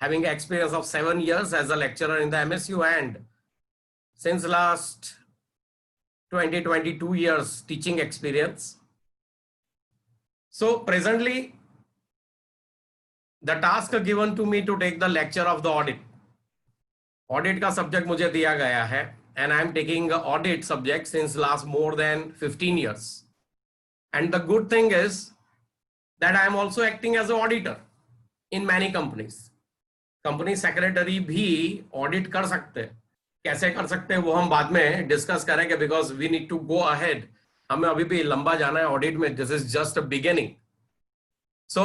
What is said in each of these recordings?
having experience of 7 years as a lecturer in the MSU, and since last 22 years teaching experience. So presently, the task given to me to take the lecture of the audit. Audit का subject मुझे दिया गया है, and I am taking audit subject since last more than 15 years. And the good thing is that I am also acting as an auditor in many companies. Company secretary भी audit कर सकते हैं. कैसे कर सकते हैं वो हम बाद में डिस्कस करेंगे, because we need to go ahead. हमें अभी भी लंबा जाना है ऑडिट में. This is just a beginning. So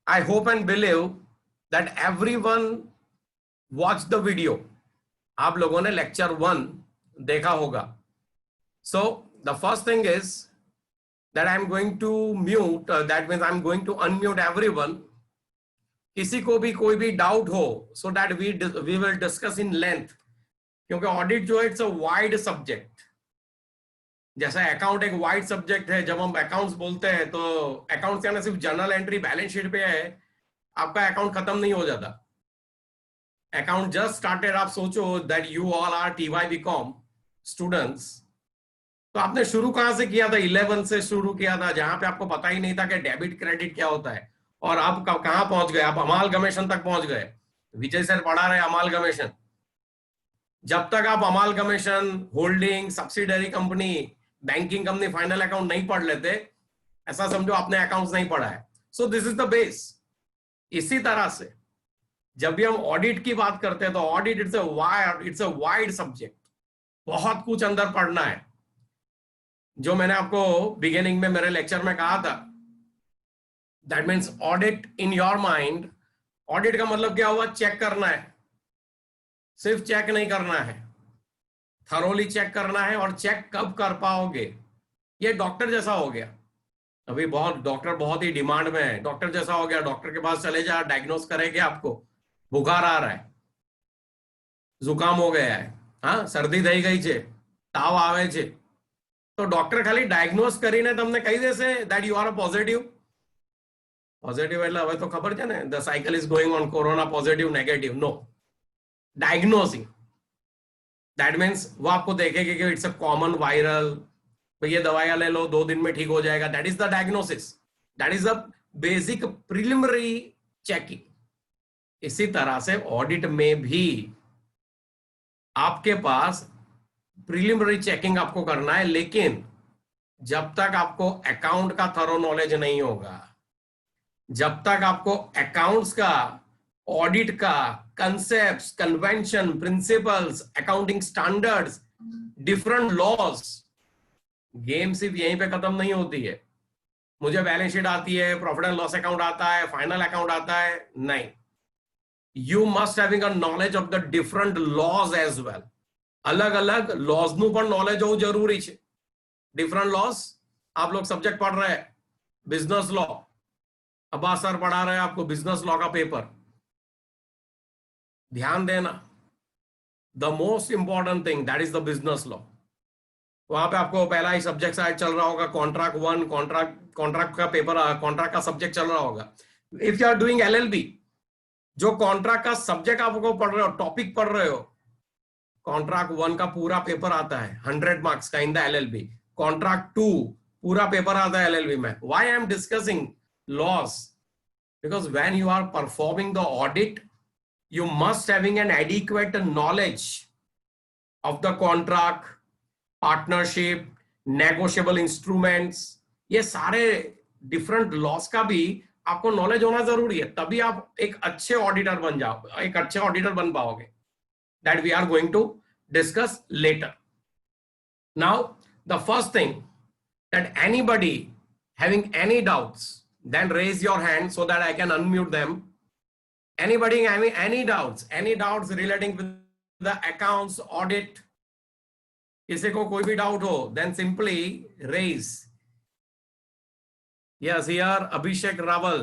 I hope and believe that everyone watch the video. आप लोगों ने लेक्चर 1 देखा होगा. So the first thing is that I am going to mute, that means I am going to unmute everyone. किसी को भी कोई भी डाउट हो, so that we will discuss in length, क्योंकि ऑडिट जो है इट्स अ वाइड सब्जेक्ट. जैसा अकाउंट एक वाइड सब्जेक्ट है. जब हम अकाउंट्स बोलते हैं तो अकाउंट्स यानी सिर्फ जर्नल एंट्री बैलेंस शीट पे है, आपका अकाउंट खत्म नहीं हो जाता. Account just started. आप सोचो that you all are TY BCom students. तो आपने शुरू कहां से किया था? 11 से शुरू किया था, जहां पे आपको पता ही नहीं था कि डेबिट क्रेडिट क्या होता है. और आप कहां पहुंच गए? आप अमालगमेशन तक पहुंच गए. विजय सर पढ़ा रहे अमालगमेशन. जब तक आप amalgamation, holding, subsidiary company, banking company, final account नहीं पढ़ लेते, ऐसा समझो आपने अकाउंट्स नहीं पढ़ा है. So this is the base. इसी तरह से जब भी हम ऑडिट की बात करते हैं तो audit it's a wide subject. बहुत कुछ अंदर पढ़ना है. जो मैंने आपको बिगिनिंग में मेरे लेक्चर में कहा था, that means audit in your mind. Audit का मतलब क्या हुआ? चेक करना है. सिर्फ चेक नहीं करना है, थरोली चेक करना है. और चेक कब कर पाओगे? ये डॉक्टर जैसा हो गया. अभी डॉक्टर बहुत ही डिमांड में है. डॉक्टर जैसा हो गया. डॉक्टर के पास चले जा, डायग्नोस करेंगे आपको. बुखार आ रहा है, जुकाम हो गया है, हाँ, सर्दी થઈ ગઈ છે, તાવ આવે છે, તો ડોક્ટર ખાલી ડાયગ્નોસ કરીને તમને કહી દેશે that you are a positive. Positive એટલે હવે તો ખબર છે ને, the cycle is going on corona positive negative. no, diagnosing, that means वो आपको देखेगा कि it's a common viral, तो ये दवाइयां ले लो 2 दिन में ठीक हो जाएगा. that is the diagnosis, that is the basic preliminary checking. इसी तरह से ऑडिट में भी आपके पास प्रीलिमिनरी चेकिंग आपको करना है. लेकिन जब तक आपको अकाउंट का थरो नॉलेज नहीं होगा, जब तक आपको अकाउंट्स का, ऑडिट का concepts, convention, principles, accounting standards, different laws, game सिर्फ यहीं पे खत्म नहीं होती है. मुझे बैलेंस शीट आती है, प्रॉफिट एंड लॉस अकाउंट आता है, फाइनल अकाउंट आता है, नहीं. You must having a knowledge of the different laws as well. अलग अलग लॉज નું પણ નોલેજ હોવું જરૂરી છે. डिफरेंट लॉज आप लोग सब्जेक्ट पढ़ रहे हैं, बिजनेस लॉ. अब्बास सर पढ़ा रहे हैं आपको बिजनेस लॉ का पेपर. ध्यान देना, the most important thing that is the business law. वहां पे आपको पहला ही सब्जेक्ट शायद चल रहा होगा, कॉन्ट्रैक्ट 1, कॉन्ट्रैक्ट का पेपर, कॉन्ट्रैक्ट का सब्जेक्ट चल रहा होगा. If you are doing LLB, जो कॉन्ट्रैक्ट का सब्जेक्ट आपको पढ़ रहे हो, टॉपिक पढ़ रहे हो, कॉन्ट्रैक्ट 1 का पूरा पेपर आता है 100 मार्क्स का इन द LLB. कॉन्ट्रैक्ट 2 पूरा पेपर आता है LLB में. Why I am discussing laws? Because when you are performing the audit, you must having an adequate knowledge of the contract, partnership, negotiable instruments. ये सारे different loss का भी आपको knowledge होना जरूरी है. तभी आप एक अच्छे ऑडिटर बन जाओ, एक अच्छे ऑडिटर बन पाओगे. That we are going to discuss later. Now the first thing that anybody having any doubts, then raise your hand so that I can unmute them. Anybody having any doubts relating with the accounts, audit? किसी को कोई भी doubt हो, then simply raise. Yes, here Abhishek Raval.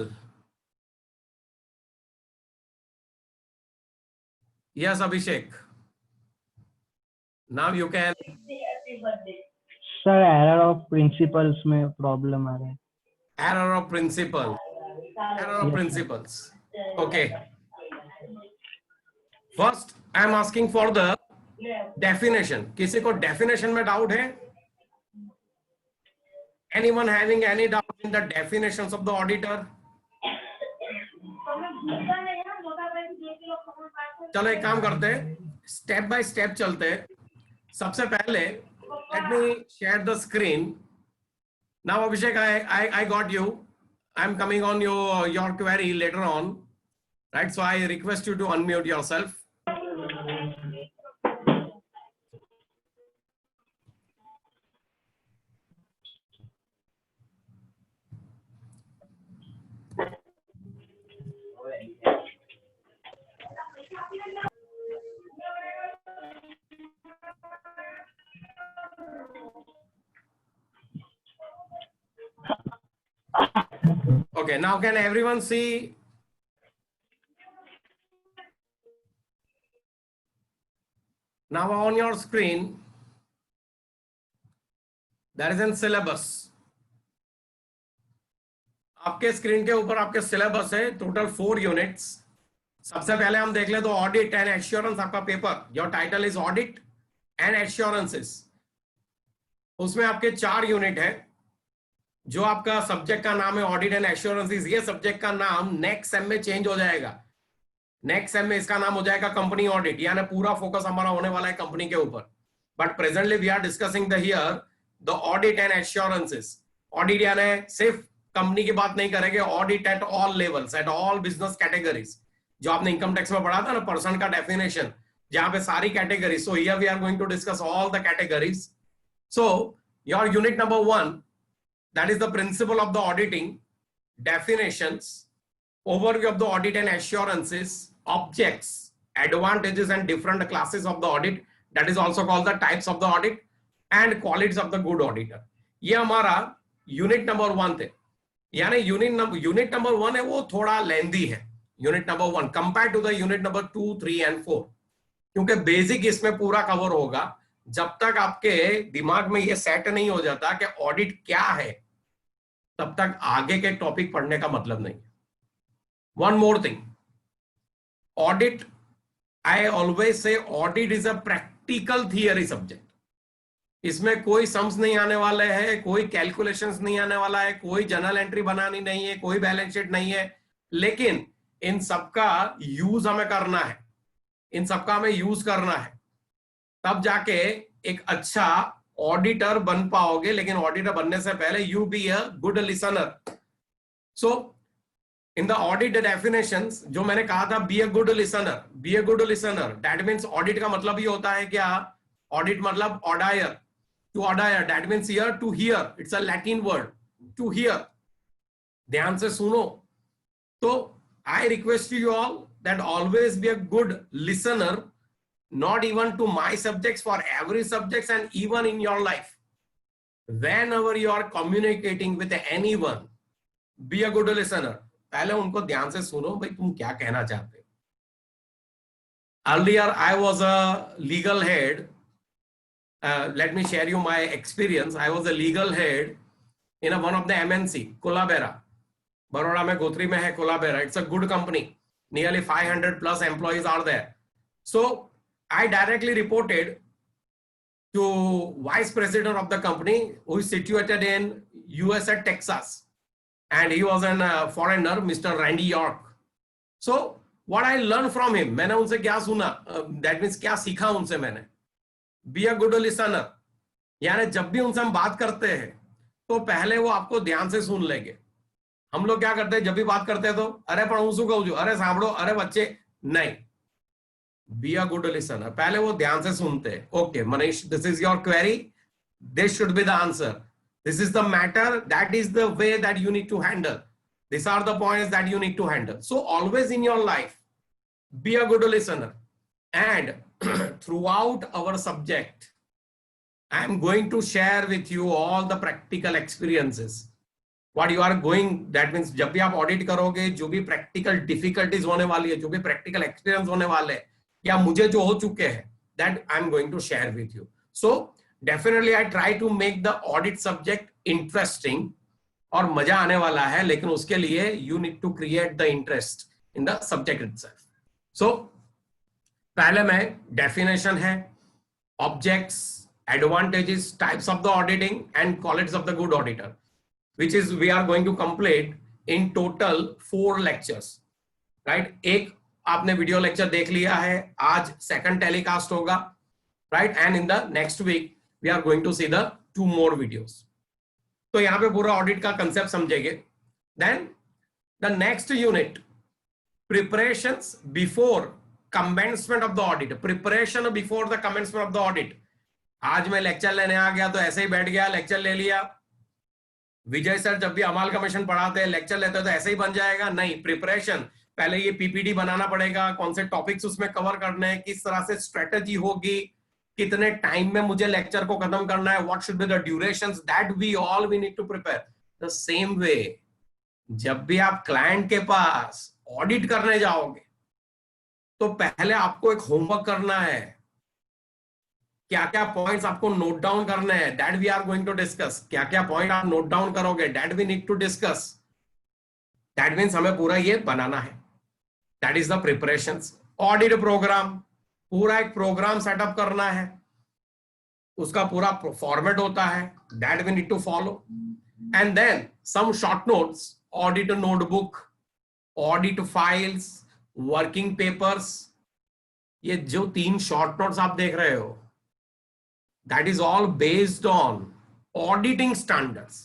Yes, Abhishek. Now you can. Sir, error of principles में problem आ रहा है. Error of principle. Error of principles. Okay. First I am asking for the definition. किसी को definition में doubt है? Anyone having any doubt in the definitions of the auditor? चलो एक काम करते हैं, स्टेप बाय स्टेप चलते हैं. सबसे पहले let me share the screen. Now Abhishek, I got you. I'm coming on your query later on, right? So I request you to unmute yourself. Okay, now can everyone see? Now on your screen, there is a syllabus. आपके screen के ऊपर आपके syllabus है, total 4 units. सबसे पहले हम देख ले तो ऑडिट एंड एश्योरेंस आपका paper. Your title is audit and assurances. उसमें आपके 4 यूनिट है. जो आपका सब्जेक्ट का नाम है ऑडिट एंड एश्योरेंसेस, ये सब्जेक्ट का नाम नेक्स्ट सेम में चेंज हो जाएगा. नेक्स्ट सेम में इसका नाम हो जाएगा कंपनी ऑडिट, यानी पूरा फोकस हमारा होने वाला है कंपनी के ऊपर. But presently we are discussing the here the audit and assurances. Audit यानी सिर्फ कंपनी की बात नहीं करेंगे, audit at all levels, at all business categories. जो आपने इनकम टैक्स में पढ़ा था ना, पर्सन का डेफिनेशन, जहां पे सारी categories. So here we are going to discuss all the categories. So your unit number 1, that is the principle of the auditing, definitions, overview of the audit and assurances, objects, advantages and different classes of the audit, that is also called the types of the audit, and qualities of the good auditor. ये हमारा unit number 1 थे. यानी unit number 1 है वो थोड़ा lengthy है, unit number 1 compare to the unit number 2, 3 and 4, क्योंकि basic इसमें पूरा कवर होगा. जब तक आपके दिमाग में ये सेट नहीं हो जाता कि ऑडिट क्या है, तब तक आगे के टॉपिक पढ़ने का मतलब नहीं. One more thing, audit, I always say audit is a practical theory subject. इसमें कोई सम्स नहीं आने वाले हैं, कोई कैलकुलेशंस नहीं आने वाला है, कोई जर्नल एंट्री बनानी नहीं है, कोई बैलेंस शीट नहीं है. लेकिन इन सबका यूज हमें करना है, इन सबका हमें यूज करना है, तब जाके एक अच्छा ऑडिटर बन पाओगे. लेकिन ऑडिटर बनने से पहले you be a good listener. So in the audit definitions जो मैंने कहा था, be a good listener, be a good listener, that means audit का मतलब ही होता है क्या? ऑडिट मतलब ऑडायर, टू ऑडायर, that means hear to hear. It's a Latin word, to hear. ध्यान से सुनो. तो I request you all that always be a good listener, not even to my subjects, for every subjects, and even in your life. Whenever you are communicating with anyone, be a good listener. पहले उनको ध्यान से सुनो, भाई तुम क्या कहना चाहते हो. Earlier I was a legal head. Let me share you my experience. I was a legal head in one of the MNC, Colabera. Baroda में गोत्री में है Colabera. It's a good company. Nearly 500 plus employees are there. So I directly reported to vice president of the company, who is situated in US at Texas, and he was a foreigner, Mr. Randy York. So what I learned from him, मैंने उनसे क्या सुना, that means क्या सीखा उनसे मैंने, be a good listener. यानी जब भी उनसे हम बात करते हैं तो पहले वो आपको ध्यान से सुन लेंगे. हम लोग क्या करते हैं, जब भी बात करते हैं तो अरे पढ़ू शू कहूं, अरे सांभड़ो, अरे बच्चे, नहीं. Be a good listener. पहले वो ध्यान से सुनते हैं. Okay, Manish, this is your query. This should be the answer. This is the matter. That is the way that you need to handle. These are the points that you need to handle. So always in your life, be a good listener. And throughout our subject, I am going to share with you all the practical experiences. What you are going, that means जब भी आप audit करोगे, जो भी practical difficulties होने वाली है, जो भी प्रैक्टिकल एक्सपीरियंस होने वाले हैं, या मुझे जो हो चुके हैं, that I am going to share with you. So definitely I try to make the audit subject interesting, और मजा आने वाला है. लेकिन उसके लिए you need to create the interest in the subject itself. So पहले में डेफिनेशन है, objects, advantages, types of the auditing and qualities of the good auditor, which is we are going to complete in total 4 lectures, right? एक आपने video lecture देख लिया है, आज second telecast होगा, right? And in the next week we are going to see the 2 more videos. तो यहाँ पे पूरा ऑडिट का कंसेप्ट समझेंगे. Then the next unit, preparations before commencement of the audit. Preparation before the commencement of the audit. आज मैं lecture लेने आ गया तो ऐसे ही बैठ गया, लेक्चर ले लिया. विजय सर जब भी अमाल कमीशन पढ़ाते हैं, लेक्चर लेते हैं तो ऐसे ही बन जाएगा? नहीं. प्रिपरेशन, पहले ये पीपीटी बनाना पड़ेगा, कौन से टॉपिक्स उसमें कवर करने हैं, किस तरह से स्ट्रेटेजी होगी, कितने टाइम में मुझे लेक्चर को खत्म करना है, what should be the durations, that we all we need to prepare. The same way जब भी आप क्लाइंट के पास ऑडिट करने जाओगे तो पहले आपको एक होमवर्क करना है, क्या क्या पॉइंट्स आपको नोट डाउन करने हैं, that we are going to discuss. क्या क्या पॉइंट आप नोट डाउन करोगे, that we need to discuss. That means हमें पूरा ये बनाना है, that is the preparations. Audit programme, पूरा एक प्रोग्राम सेटअप करना है, उसका पूरा फॉर्मेट होता है, that we need to follow. And then some short notes, audit notebook, audit files, working papers. ये जो 3 शॉर्ट नोट्स आप देख रहे हो, that is all based on auditing standards,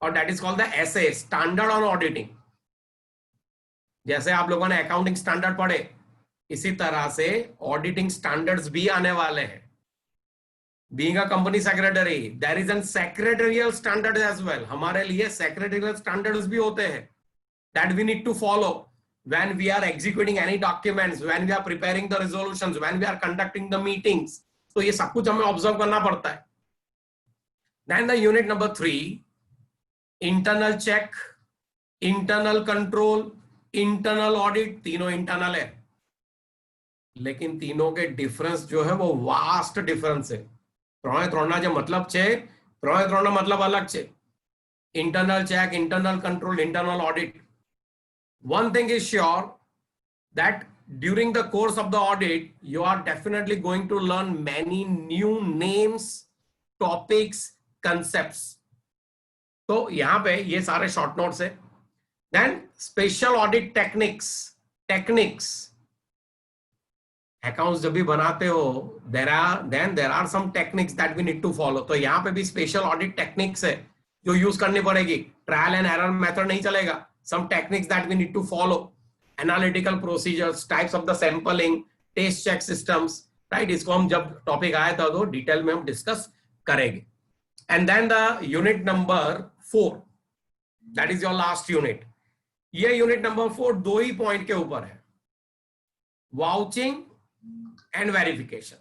or that is called the SA, standard on auditing. जैसे आप लोगों ने अकाउंटिंग स्टैंडर्ड पढ़े, इसी तरह से ऑडिटिंग स्टैंडर्ड्स भी आने वाले हैं. Being a company secretary, there is an secretarial standard as well. हमारे लिए सेक्रेटरियल स्टैंडर्ड्स भी होते हैं, that we need to follow when we are executing any documents, when we are preparing the resolutions, when we are conducting the meetings. तो ये सब कुछ हमें ऑब्जर्व करना पड़ता है. Then the unit number 3, internal check, internal control, internal audit. तीनों internal है, लेकिन तीनों के डिफरेंस जो है वो वास्ट डिफरेंस है. ત્રણે જે મતલબ છે, ત્રણે મતલબ અલગ છે. Internal check, internal control, internal audit. One thing is sure, that during the course of the audit, you are definitely going to learn many new names, topics, concepts. तो यहाँ पे ये सारे short notes है. Then special audit techniques. Accounts जब भी बनाते हो, there are some techniques that we need to follow. तो यहाँ पे भी special audit techniques है जो use करनी पड़ेगी. Trial and error method नहीं चलेगा. Some techniques that we need to follow, analytical procedures, types of the sampling, test check systems, right? इसको हम जब टॉपिक आया था तो डिटेल में हम डिस्कस करेंगे. And then the unit number 4, that is your last unit. ये यूनिट नंबर 4 दो ही पॉइंट के ऊपर है, वाउचिंग एंड वेरिफिकेशन.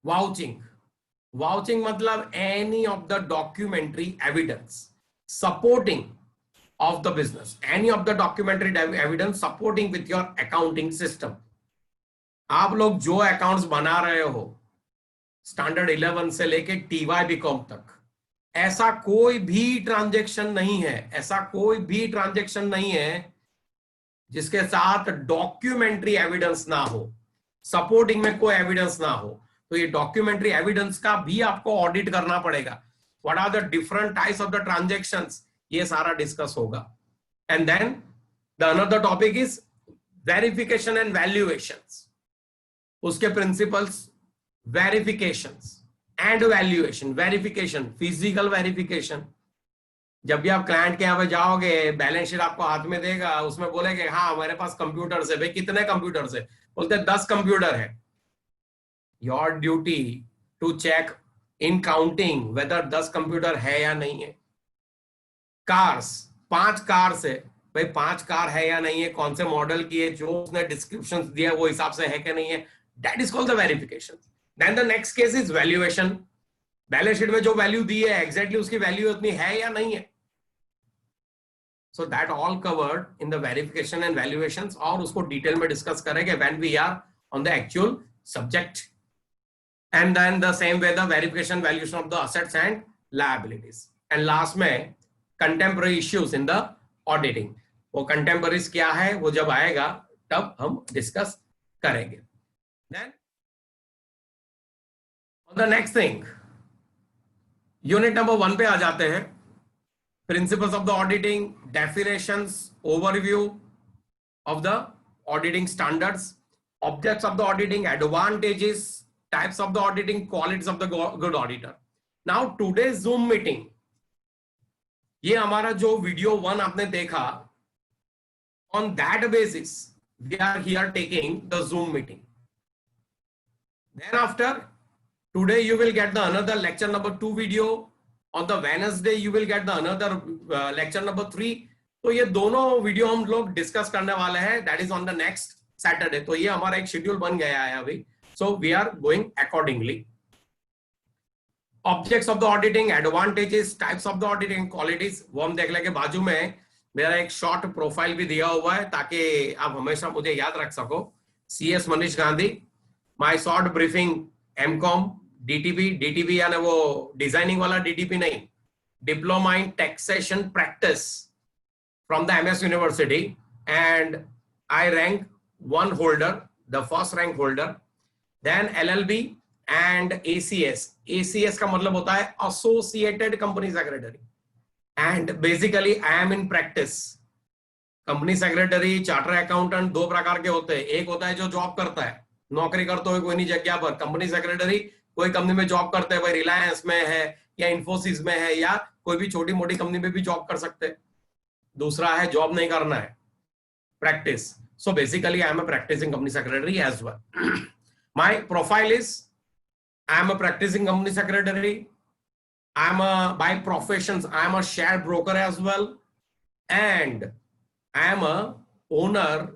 वाउचिंग मतलब any of the documentary evidence supporting of the business, any of the documentary evidence supporting with your accounting system. आप लोग जो accounts बना रहे हो स्टैंडर्ड 11 से लेके TY BCom तक, ऐसा कोई भी ट्रांजैक्शन नहीं है जिसके साथ डॉक्यूमेंट्री एविडेंस ना हो, सपोर्टिंग में कोई एविडेंस ना हो. तो ये डॉक्यूमेंट्री एविडेंस का भी आपको ऑडिट करना पड़ेगा. What are the different types of the transactions, ये सारा डिस्कस होगा. And then the another topic is verification and valuations. उसके principles, verifications and valuation. Verification, physical verification. जब भी आप क्लाइंट के यहाँ पे जाओगे, बैलेंस शीट आपको हाथ में देगा, उसमें बोलेंगे हाँ मेरे पास कंप्यूटर है. भाई कितने कंप्यूटर है? बोलते 10 कंप्यूटर है. Your duty to check in counting whether 10 computer है या नहीं है. कार्स, 5 कार्स है, भाई 5 कार है या नहीं है, कौन से मॉडल की है, जो उसने डिस्क्रिप्शन दिया वो हिसाब से है कि नहीं है. That is called the verification. Then the next case is valuation. Balance sheet में जो वैल्यू दी है एग्जैक्टली उसकी वैल्यू उतनी है या नहीं है. So that all covered in the verification and valuations, और उसको डिटेल में डिस्कस करेंगे when we are on the actual subject. And then the same way the verification valuation of the assets and liabilities. And last में contemporary issues in the auditing. वो contemporaries क्या है वो जब आएगा तब हम डिस्कस करेंगे. Then on the next thing, unit number 1 पे आ जाते हैं. Principles of the auditing, definitions, overview of the auditing standards, objects of the auditing, advantages, types of the auditing, qualities of the good auditor. Now today's Zoom meeting, ये हमारा जो video 1 आपने देखा, on that basis we are here taking the Zoom meeting. Then after today you will get the another lecture number 2 video. On the Wednesday you will get the another lecture number 3. तो ये दोनों video हम लोग discuss करने वाले हैं. That is on the next Saturday. तो ये हमारा एक शेड्यूल बन गया है अभी. So we are going accordingly. Objects of the auditing, advantages, types of the auditing, qualities, वो हम देख लेंगे. बाजू में मेरा एक शॉर्ट प्रोफाइल भी दिया हुआ है ताकि आप हमेशा मुझे याद रख सको. CS Manish Gandhi, my short briefing, MCOM, DTP यानी वो डिजाइनिंग वाला DTP नहीं, diploma in taxation practice from the MS University, and I rank 1 holder, the first rank holder. Then LLB and ACS. ACS का मतलब होता है Associated Company Secretary. And basically I am in practice. Company secretary, charter accountant 2 प्रकार के होते हैं. एक होता है जो जॉब करता है, नौकरी करते हुए कोई नहीं जगह पर. कंपनी सेक्रेटरी कोई कंपनी में जॉब करते हैं, भाई रिलायंस में है या इन्फोसिस में है या कोई भी छोटी मोटी कंपनी में भी जॉब कर सकते हैं. दूसरा है जॉब नहीं करना है, practice. So basically I am a practising company secretary as well. My profile is I am a practising company secretary. I am a by professions I am a share broker as well, and I am a owner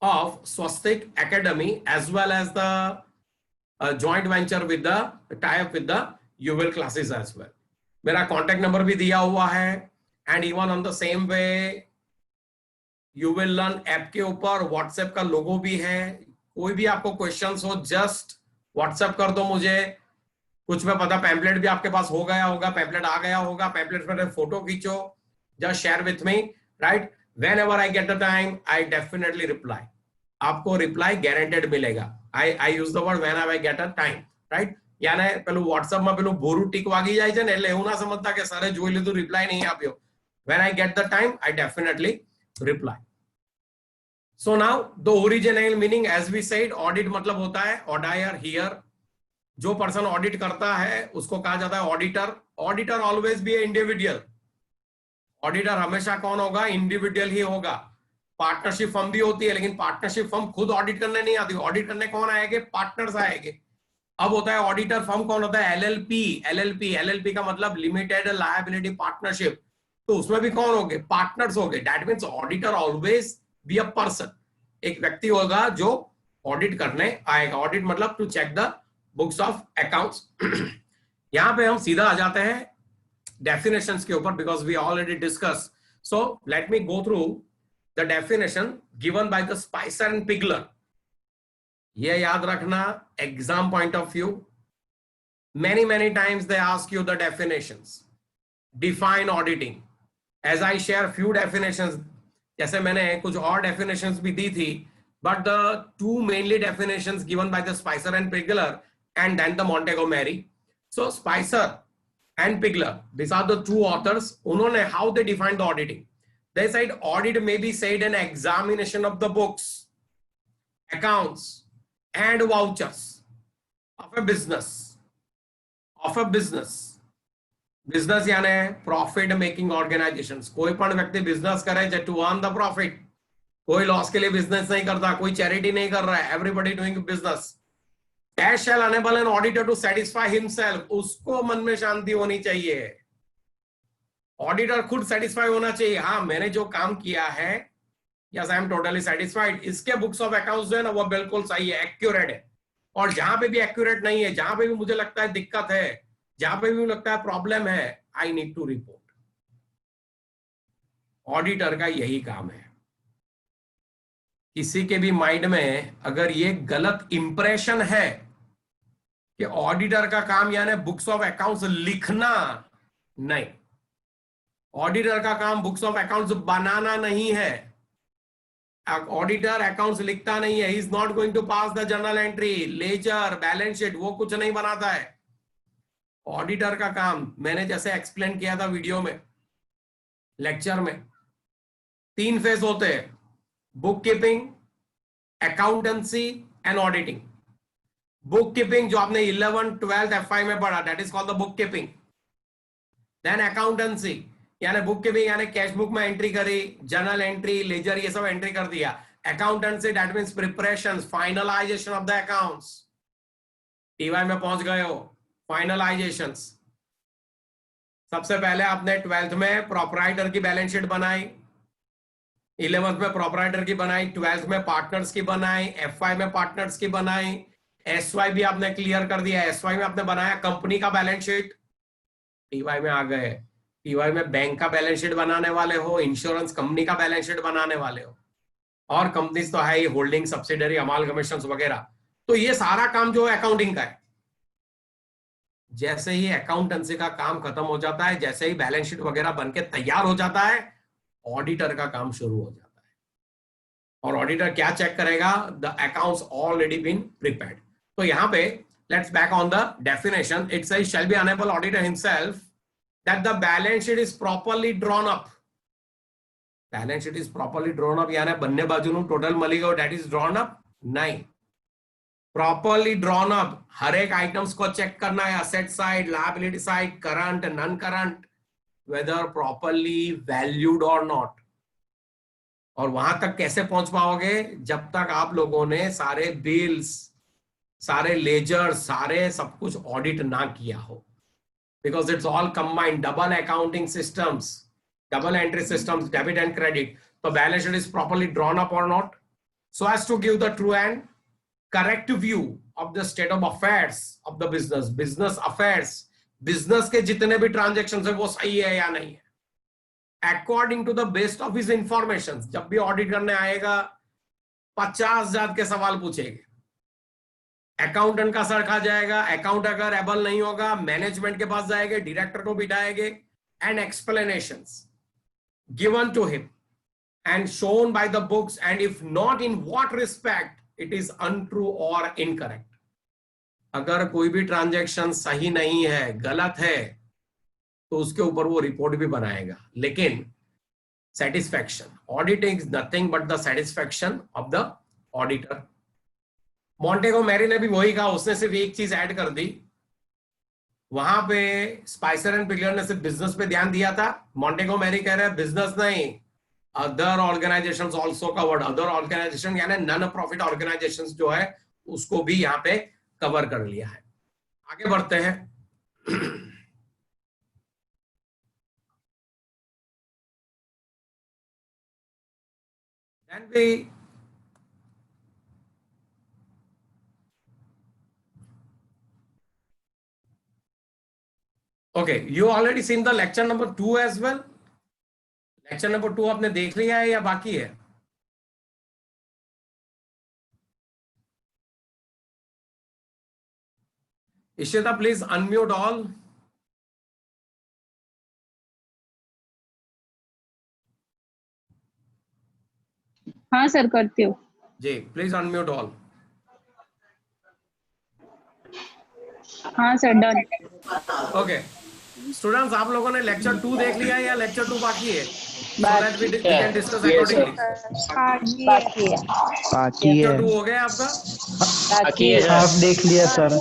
of Swastik Academy as well as the joint venture with the type with the यूविल classes as well. मेरा contact number भी दिया हुआ है. And even on the same way you will learn app के ऊपर WhatsApp का लोगो भी है. कोई भी आपको क्वेश्चंस हो जस्ट WhatsApp कर दो मुझे. कुछ में पता पैम्पलेट भी आपके पास हो गया होगा, पैम्पलेट आ गया होगा, पैम्पलेट पर फोटो खींचो, just share with me, right. Whenever I get the time I definitely reply. आपको रिप्लाई गारंटेड मिलेगा. I use the word whenever I get a time, right. याने પેલું WhatsApp માં પેલું બોરું ટીક વાગી જાય છે ને, એટલે એવું ના સમજતા કે સરે જોઈ લીધું રિપ્લાય નહીં આપ્યો. When I get the time, I definitely reply. So now the original meaning, as we said, audit मतलब होता है auditor here. जो पर्सन ऑडिट करता है उसको कहा जाता है ऑडिटर. ऑडिटर ऑलवेज बी ए इंडिविजुअल. ऑडिटर हमेशा कौन होगा? इंडिविजुअल ही होगा. पार्टनरशिप फर्म भी होती है, लेकिन पार्टनरशिप फर्म खुद ऑडिट करने नहीं आती. ऑडिट करने कौन आएंगे? पार्टनर्स आएंगे. अब होता है ऑडिटर फर्म कौन होता है? LLP का मतलब लिमिटेड लायबिलिटी पार्टनरशिप. तो उसमें भी कौन होंगे? पार्टनर्स होंगे. That means auditor always be a person. एक व्यक्ति होगा जो ऑडिट करने आएगा. ऑडिट मतलब to check the books of accounts. यहां पे हम सीधा आ जाते हैं डेफिनेशंस के ऊपर, because we already discuss. So let me go through the definition given by the Spicer and Pegler. ये याद रखना exam point of view. many times they ask you the definitions. Define auditing. As I share few definitions, जैसे मैंने कुछ और definitions भी दी थी, but the 2 mainly definitions given by the Spicer and Pigler and then the Montgomery. So Spicer and Pigler, these are the 2 authors. उन्होंने how they define the auditing. They said audit may be said an examination of the books, accounts and vouchers of a business. Business यानी profit making organisations. कोई पण व्यक्ति business करे to earn the profit. कोई loss के लिए business नहीं करता, कोई चैरिटी नहीं कर रहा है. Everybody doing business. Cash shall enable an auditor to satisfy himself. उसको मन में शांति होनी चाहिए. ऑडिटर खुद सेटिस्फाई होना चाहिए. हाँ, मैंने जो काम किया है, yes I am totally satisfied. इसके बुक्स ऑफ अकाउंट्स जो है ना, वो बिल्कुल सही है, एक्यूरेट है. और जहां पे भी एक्यूरेट नहीं है, जहां पे भी मुझे लगता है दिक्कत है, जहां पे भी लगता है प्रॉब्लम है, I need to report. Auditor का यही काम है. किसी के भी माइंड में अगर ये गलत इंप्रेशन है कि ऑडिटर का काम यानी बुक्स ऑफ अकाउंट्स लिखना, नहीं. ऑडिटर का काम बुक्स ऑफ अकाउंट्स बनाना नहीं है. ऑडिटर अकाउंट्स लिखता नहीं है, he is not going to pass the journal entry, ledger, balance sheet, वो कुछ नहीं बनाता है। ऑडिटर का काम मैंने जैसे एक्सप्लेन किया था वीडियो में, लेक्चर में, 3 फेज होते हैं, book keeping, accountancy and auditing. Book keeping जो आपने 11th 12th FI में पढ़ा, that is called the book keeping. Then accountancy यानी बुक कीपिंग यानी कैश बुक में एंट्री करी, जर्नल एंट्री, लेजर, ये सब एंट्री कर दिया। Accountancy that means preparation, finalisation of the accounts. TY में पहुंच गए हो, फाइनलाइजेशंस। सबसे पहले आपने 12th में प्रोपराइटर की बैलेंस शीट बनाई, 11th में प्रोपराइटर की बनाई, 12th में पार्टनर्स की बनाई, FI में पार्टनर्स की बनाई, SY भी आपने क्लियर कर दिया, SY में आपने बनाया कंपनी का बैलेंस शीट। TY में आ गए, TY में बैंक का बैलेंस शीट बनाने वाले हो, इंश्योरेंस कंपनी का बैलेंस शीट बनाने वाले हो, और कंपनीज तो है ही, होल्डिंग, सब्सिडरी, अमालगमेशंस वगैरह। तो ये सारा काम जो है अकाउंटिंग का है। जैसे ही अकाउंटेंसी का काम खत्म हो जाता है, जैसे ही बैलेंस शीट वगैरह बनके तैयार हो जाता है, ऑडिटर का काम शुरू हो जाता है। और ऑडिटर क्या चेक करेगा? The accounts already been prepared. तो यहां पे let's back on the definition. It says shall be enable auditor himself that the balance sheet is properly drawn up. Balance sheet is properly drawn up यानी બંને બાજુનું total મળી ગયો, that is drawn up? नहीं, properly drawn up. हर एक items को check करना है, asset side, liability side, current, non current, whether properly valued और नॉट। और वहां तक कैसे पहुंच पाओगे? जब तक आप लोगों ने सारे बिल्स, सारे लेजर, सारे सब कुछ ऑडिट ना किया हो, because it's all combined, double accounting systems, double entry systems, debit and credit. तो balance sheet is properly drawn up और not, so as to give the true and correct view of the state of affairs of the business, business affairs, business के जितने भी transaction है वो सही है या नहीं है, according to the best of his information. जब भी ऑडिट करने आएगा 50,000 के सवाल पूछेंगे, अकाउंटेंट का सर खा जाएगा, अकाउंट अगर एबल नहीं होगा मैनेजमेंट के पास जाएंगे, डायरेक्टर को बिठाएंगे, and explanations given to him and shown by the books, and if not, in what respect it is untrue or incorrect. अगर कोई भी ट्रांजैक्शन सही नहीं है, गलत है, तो उसके ऊपर वो रिपोर्ट भी बनाएगा। लेकिन satisfaction, auditing is nothing but the satisfaction of the auditor. Montgomery ने भी वही कहा, उसने सिर्फ एक चीज ऐड कर दी। वहां पे स्पाइसर एंड पिगलर ने सिर्फ बिजनेस पे ध्यान दिया था, मॉन्टेगो मैरी कह रहे हैं बिजनेस नहीं, other organisations also covered. Other organisation यानी नॉन प्रॉफिट ऑर्गेनाइजेशंस जो है उसको भी यहाँ पे कवर कर लिया है। आगे बढ़ते हैं। Then we okay, you already seen the lecture number 2 as well. Lecture number 2 आपने देख लिया है या बाकी है? Ishita please unmute all. हाँ सर, करती हूँ जी, प्लीज अनम्यूट ऑल। हाँ सर, डन। ओके स्टूडेंट्स, आप लोगों ने लेक्चर 2 देख लिया है या लेक्चर 2 बाकी है? So that we can discuss accordingly. बाकी लेक्चर है। 2 हो गया आपका? बाकी है आप देख लिया सर।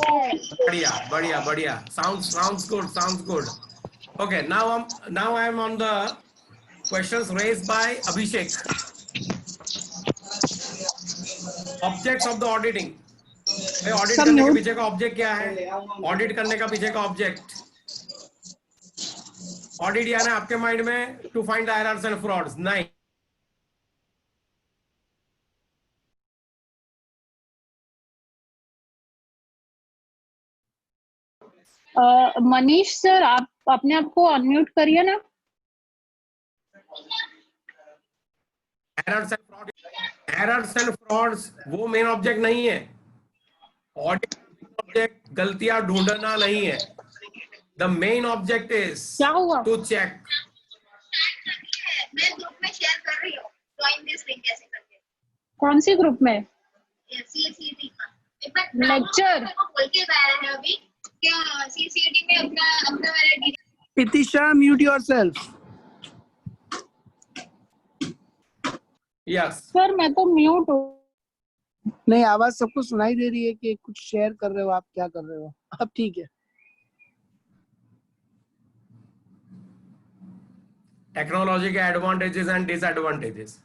बढ़िया बढ़िया बढ़िया, sounds good. Okay, now I am on the questions raised by Abhishek. Objects of the auditing. भाई ऑडिट करने के पीछे का ऑब्जेक्ट क्या है? ऑडिट करने का पीछे का ऑब्जेक्ट, ऑडिट यानी आपके माइंड में to find the errors and frauds? नहीं, मनीष सर, आप अपने आप को अनम्यूट करिए ना। एरर्स एंड फ्रॉड्स वो मेन ऑब्जेक्ट नहीं है। ऑडिट ऑब्जेक्ट गलतियां ढूंढना नहीं है। द मेन ऑब्जेक्ट इज क्या हुआ? To check. मैं ग्रुप में शेयर कर रही हूँ, ज्वाइन दिस लिंक कैसे करके। कौन सी ग्रुप में? CCD का एक बार लेक्चर को बोल के आया है अभी क्या CCD में अपना वाला डिटेल। Itisha, mute yourself. Yes sir मैं तो म्यूट हूँ। नहीं, आवाज सबको सुनाई दे रही है कि कुछ शेयर कर रहे हो, आप क्या कर रहे हो? अब ठीक है। टेक्नोलॉजी के advantages and disadvantages,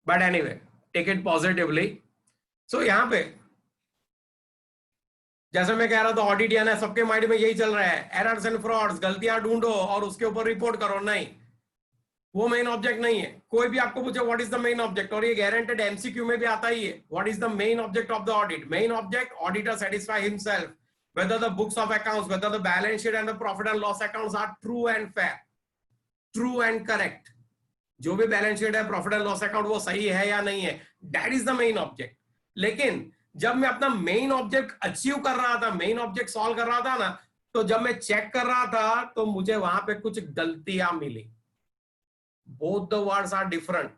but anyway take it positively. So यहाँ पे जैसे मैं कह रहा था ऑडिट यानी सबके माइंड में यही चल रहा है, एरर्स एंड फ्रॉड्स, गलतियां ढूंढो और उसके ऊपर रिपोर्ट करो। नहीं, वो मेन ऑब्जेक्ट नहीं है। कोई भी आपको पूछे what is the main object, और ये गारंटेड एमसीक्यू में भी आता ही है, what is the main object of the audit? Main object, auditor satisfy himself whether the books of accounts, whether the balance sheet and the profit and loss accounts are true and fair, true and correct. जो भी balance sheet है, profit and loss account, वो सही है या नहीं है, that is the main object. लेकिन जब मैं अपना मेन ऑब्जेक्ट अचीव कर रहा था, मेन ऑब्जेक्ट सॉल्व कर रहा था ना, तो जब मैं चेक कर रहा था तो मुझे वहां पे कुछ गलतियां मिली। Both the words are different,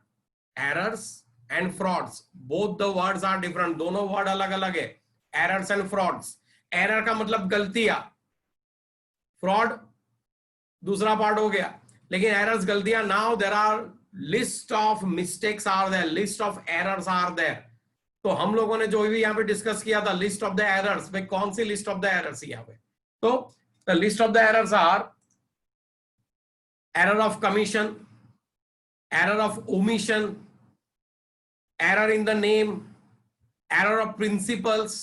errors and frauds, both the words are different, दोनों वर्ड अलग अलग है। एरर्स एंड फ्रॉड्स, एरर का मतलब गलतियां, फ्रॉड दूसरा पार्ट हो गया, लेकिन एरर्स गलतियां। Now there are list of mistakes are there, list of errors are there. तो हम लोगों ने जो भी यहाँ पे डिस्कस किया था, लिस्ट ऑफ द एरर्स, भाई कौन सी लिस्ट ऑफ द एरर्स यहाँ पे? तो the list of the errors are error of commission, error of omission, error in the name, error of principles.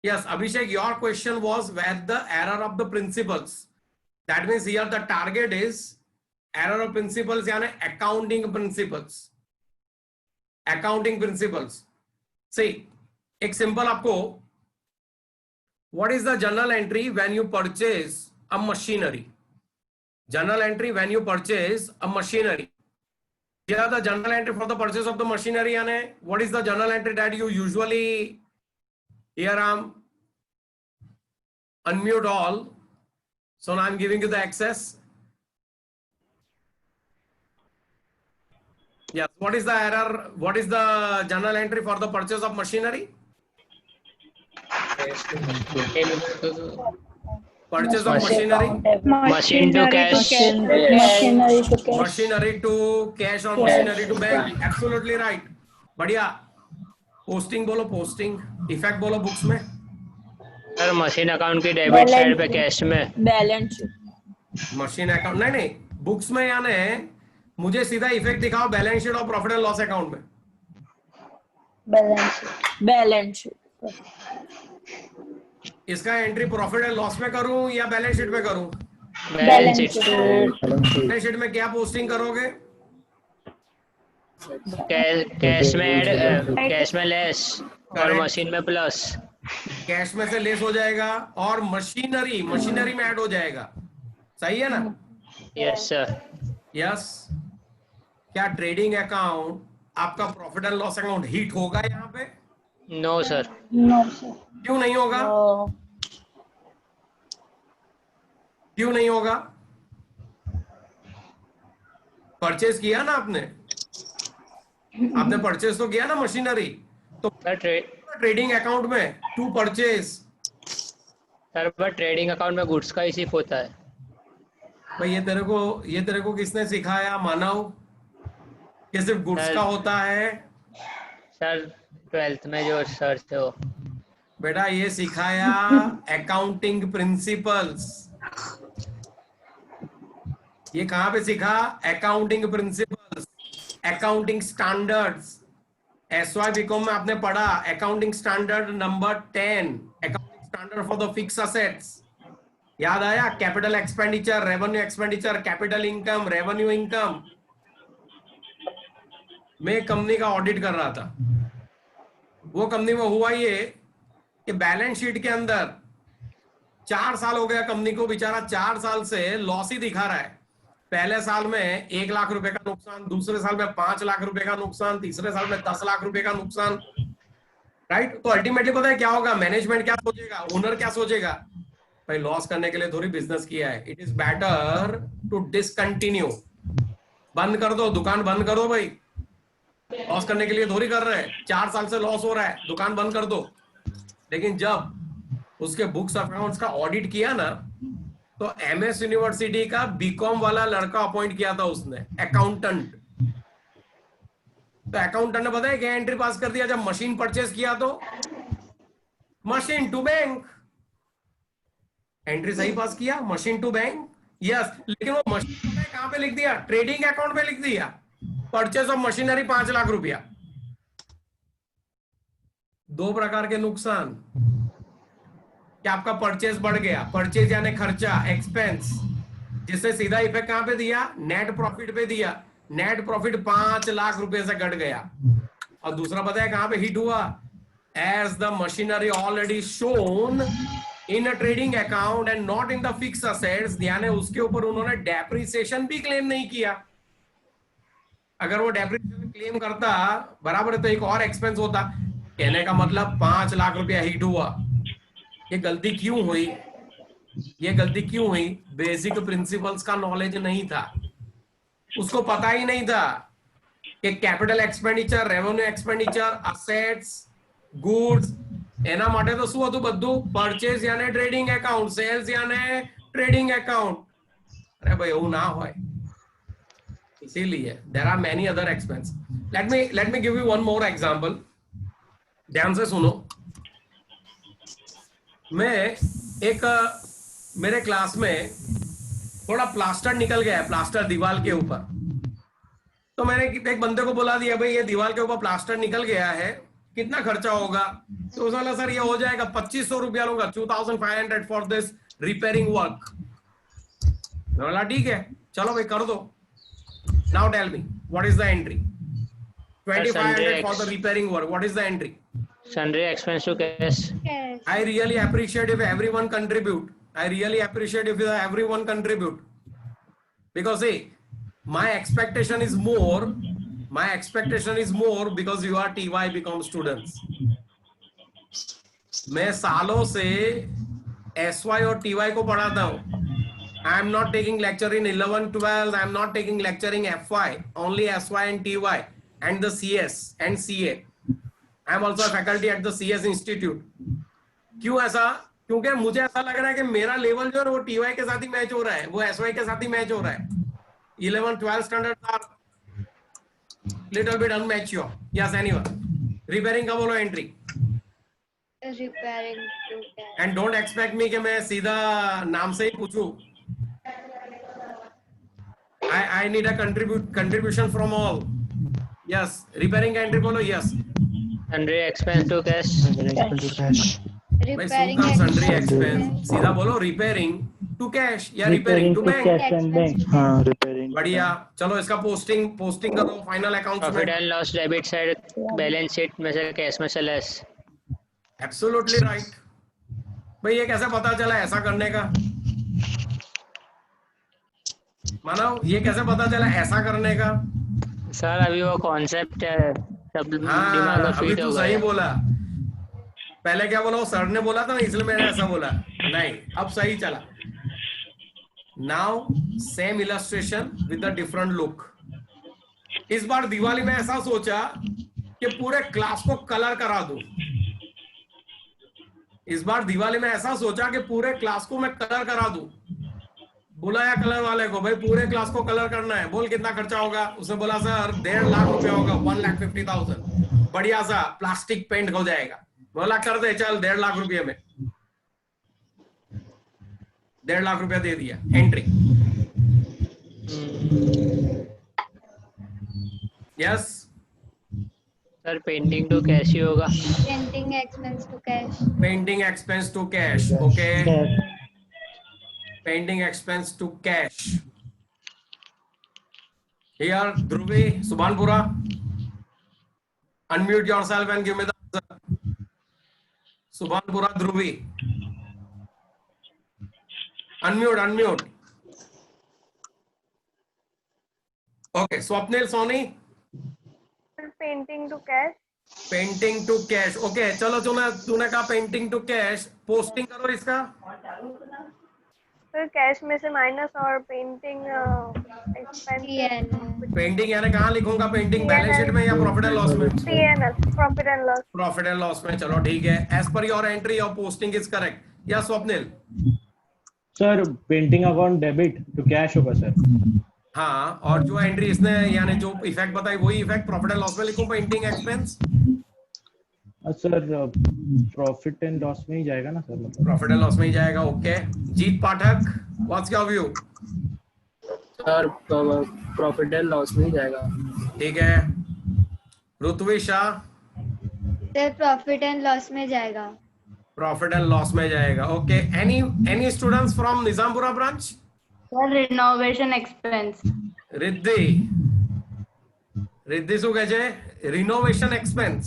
Yes, Abhishek, your question was where the error of the principles. That means here the target is error of principles, यानी accounting principles. Accounting principles. See, एक simple आपको, what is the journal entry when you purchase a machinery? Journal entry when you purchase a machinery. Here the journal entry for the purchase of the machinery, and what is the journal entry that you usually, here I'm unmute all, so now I'm giving you the access. Yes, what is the error, what is the journal entry for the purchase of machinery? Purchase of machinery, Machine to cash. Machinery to cash. machinery to cash or machinery to bank. Absolutely right. बढ़िया। Posting बोलो, posting. Effect बोलो books में। Sir machine account की debit side पे cash में balance machine account नहीं, books में यानी मुझे सीधा इफेक्ट दिखाओ बैलेंस शीट और प्रॉफिट एंड लॉस अकाउंट में। बैलेंस इसका एंट्री प्रॉफिट एंड लॉस में करूं या बैलेंस शीट में करूं? Balance sheet. बैलेंस शीट में क्या पोस्टिंग करोगे? कैश में ऐड, कैश में लेस और मशीन में प्लस। कैश में से लेस हो जाएगा और मशीनरी में ऐड हो जाएगा। सही है ना? Yes sir. यस। क्या ट्रेडिंग अकाउंट आपका profit and loss account hit होगा यहाँ पे? No sir. No sir. क्यों नहीं होगा? क्यों नहीं होगा? परचेज किया ना आपने परचेज तो किया ना मशीनरी, तो ट्रेडिंग अकाउंट में टू परचेज। सर पर ट्रेडिंग अकाउंट में गुड्स का ही सिर्फ होता है। भाई ये तेरे को किसने सिखाया मानव कि सिर्फ गुड्स का होता है? सर 12th में जो सर थे वो। बेटा ये सिखाया अकाउंटिंग प्रिंसिपल्स। ये कहां पे सीखा? Accounting principles, accounting standards. SY BCom में आपने पढ़ा accounting standard number 10, accounting standard for the fix assets. याद आया? Capital expenditure, revenue expenditure, capital income, revenue income. मैं कंपनी का ऑडिट कर रहा था, वो कंपनी में हुआ ये कि बैलेंस शीट के अंदर 4 साल हो गया कंपनी को, बेचारा 4 साल से लॉस ही दिखा रहा है। पहले साल में 1 लाख रुपए का नुकसान, दूसरे साल में 5 लाख रुपए का नुकसान, तीसरे साल में 10 लाख रुपए का नुकसान। राइट? तो अल्टीमेटली पता है क्या होगा? मैनेजमेंट क्या सोचेगा, ओनर क्या सोचेगा? भाई लॉस करने के लिए थोड़ी बिजनेस किया है, it is better to discontinue. बंद कर दो, दुकान बंद कर दो भाई। लॉस करने के लिए थोड़ी कर रहे हैं, 4 साल से लॉस हो रहा है, दुकान बंद कर दो। लेकिन जब उसके बुक्स अकाउंट्स का ऑडिट किया ना, तो एमएस यूनिवर्सिटी का बीकॉम वाला लड़का अपॉइंट किया था उसने, अकाउंटेंट। तो अकाउंटेंट ने पता है क्या एंट्री पास कर दिया? जब मशीन परचेज किया तो मशीन टू बैंक, एंट्री सही पास किया, मशीन टू बैंक, यस। लेकिन वो मशीन कहां पे लिख दिया? ट्रेडिंग अकाउंट पे लिख दिया, परचेज ऑफ मशीनरी 5 लाख रुपया। 2 प्रकार के नुकसान, कि आपका परचेज बढ़ गया, परचेज यानी खर्चा, एक्सपेंस, जिससे सीधा इफेक्ट कहां पे दिया? नेट प्रॉफिट पे दिया। नेट प्रॉफिट 5 लाख रुपए से घट गया। और दूसरा पता है कहां पे हिट हुआ? As the machinery already shown in a trading account and not in the fix assets, यानी उसके ऊपर उन्होंने डेप्रिसिएशन भी क्लेम नहीं किया। अगर वो डेप्रिसिएशन क्लेम करता बराबर है तो एक और एक्सपेंस होता। कहने का मतलब 5 लाख रुपया हिट हुआ। ये गलती क्यों हुई? ये गलती क्यों हुई? बेसिक प्रिंसिपल्स का नॉलेज नहीं था, उसको पता ही नहीं था कि capital expenditure, revenue expenditure, assets, goods એના માટે તો શું હતું બધું? પરચેઝ यानी ટ્રેડિંગ એકાઉન્ટ, સેલ્સ यानी ટ્રેડિંગ એકાઉન્ટ। અરે ભાઈ એવું ના હોય, इसीलिए there are many other expense. Let me give you one more example, ध्यान से सुनो। मैं एक मेरे क्लास में थोड़ा प्लास्टर निकल गया है, प्लास्टर दीवार के ऊपर। तो मैंने एक बंदे को बोला दिया, भाई ये दीवार के ऊपर प्लास्टर निकल गया है, कितना खर्चा होगा? तो उसने बोला सर ये हो जाएगा 2500 रुपया लूंगा, 2500 फॉर दिस रिपेयरिंग वर्क। मैं बोला ठीक है चलो भाई कर दो। Now tell me what is the entry? 2500 for the repairing work, what is the entry? Sundry expense to cash. I really appreciate if everyone contribute. I really appreciate if everyone contribute. Because see, my expectation is more. My expectation is more because you are TY become students. मैं सालों से SY और TY को पढ़ाता हूँ। I am not taking lecture in 11, 12. I am not taking lecture in FY. Only SY and TY and the CS and CA. I am also a faculty at the CS Institute. क्यों ऐसा? क्योंकि मुझे ऐसा लग रहा है कि मेरा लेवल जो है वो TY के साथ ही मैच हो रहा है, वो SY के साथ ही मैच हो रहा है। 11, 12 standards are little bit unmature. Yes, anyone? Repairing का बोलो entry. Repairing to cash. And don't expect me कि मैं सीधा नाम से ही पूछूं। I need a contribution from all. Yes, repairing का entry बोलो yes. Sundry expense to cash. भाई सुनता sundry expense, सीधा बोलो repairing to cash या repairing to bank। हाँ repairing। बढ़िया, चलो इसका पोस्टिंग करो फाइनल अकाउंट्स Profit में। and loss debit side balance sheet में से कैश में से less. Absolutely right. भाई ये कैसे पता चला ऐसा करने का? मानव ये कैसे पता चला ऐसा करने का? सर अभी वो कॉन्सेप्ट है, सब दिमाग में अभी फिट तू हो सही गया। बोला। पहले क्या बोला? वो सर ने बोला था ना इसलिए मैंने ऐसा बोला। नहीं, अब सही चला। Now same illustration with a different look. इस बार दिवाली में ऐसा सोचा कि पूरे क्लास को कलर करा दूं। इस बार दिवाली में ऐसा सोचा कि पूरे क्लास को मैं कलर करा दूं। बुलाया कलर वाले को, भाई पूरे क्लास को कलर करना है, बोल कितना खर्चा होगा? उसने बोला सर 1.5 लाख रुपया होगा, 1,50,000। बढ़िया सा प्लास्टिक पेंट हो जाएगा। बोला कर दे चल 1.5 लाख रुपये में। 1.5 लाख रुपया दे दिया, entry. Yes sir painting to cash ही होगा। Renting expense to cash. Painting expense to cash, okay. Painting expense to cash. Here, Dhruvi, Subhanpura, unmute yourself and give me the answer. Subhanpura, Dhruvi. Unmute. Okay, Swapnil, Soni. Painting to cash. Painting to cash, okay. चलो तूने कहा painting to cash, posting करो इसका। फिर cash में से minus और painting expense painting यानी कहाँ लिखूंगा पेंटिंग, बैलेंस शीट में या प्रॉफिट एंड लॉस में? PNL profit and loss. Profit and loss में, चलो ठीक है। As per your entry your posting is correct. या Swapnil? Sir painting account debit to cash होगा सर। हाँ, और जो एंट्री इसने यानी जो इफेक्ट बताई वही इफेक्ट प्रॉफिट एंड लॉस में लिखूं, painting expense? Sir profit and loss में ही जाएगा ना सर? मतलब प्रॉफिट एंड लॉस में ही जाएगा। Okay, Jeet Pathak, what's your view? Sir profit and loss में ही जाएगा। ठीक है। Ritwik Shah? Sir profit and loss में जाएगा। प्रॉफिट एंड लॉस में जाएगा। Okay, any students from Nizampura branch? Sir renovation expense. Riddhi શું કહે છે? રિનોવેશન એક્સપેન્સ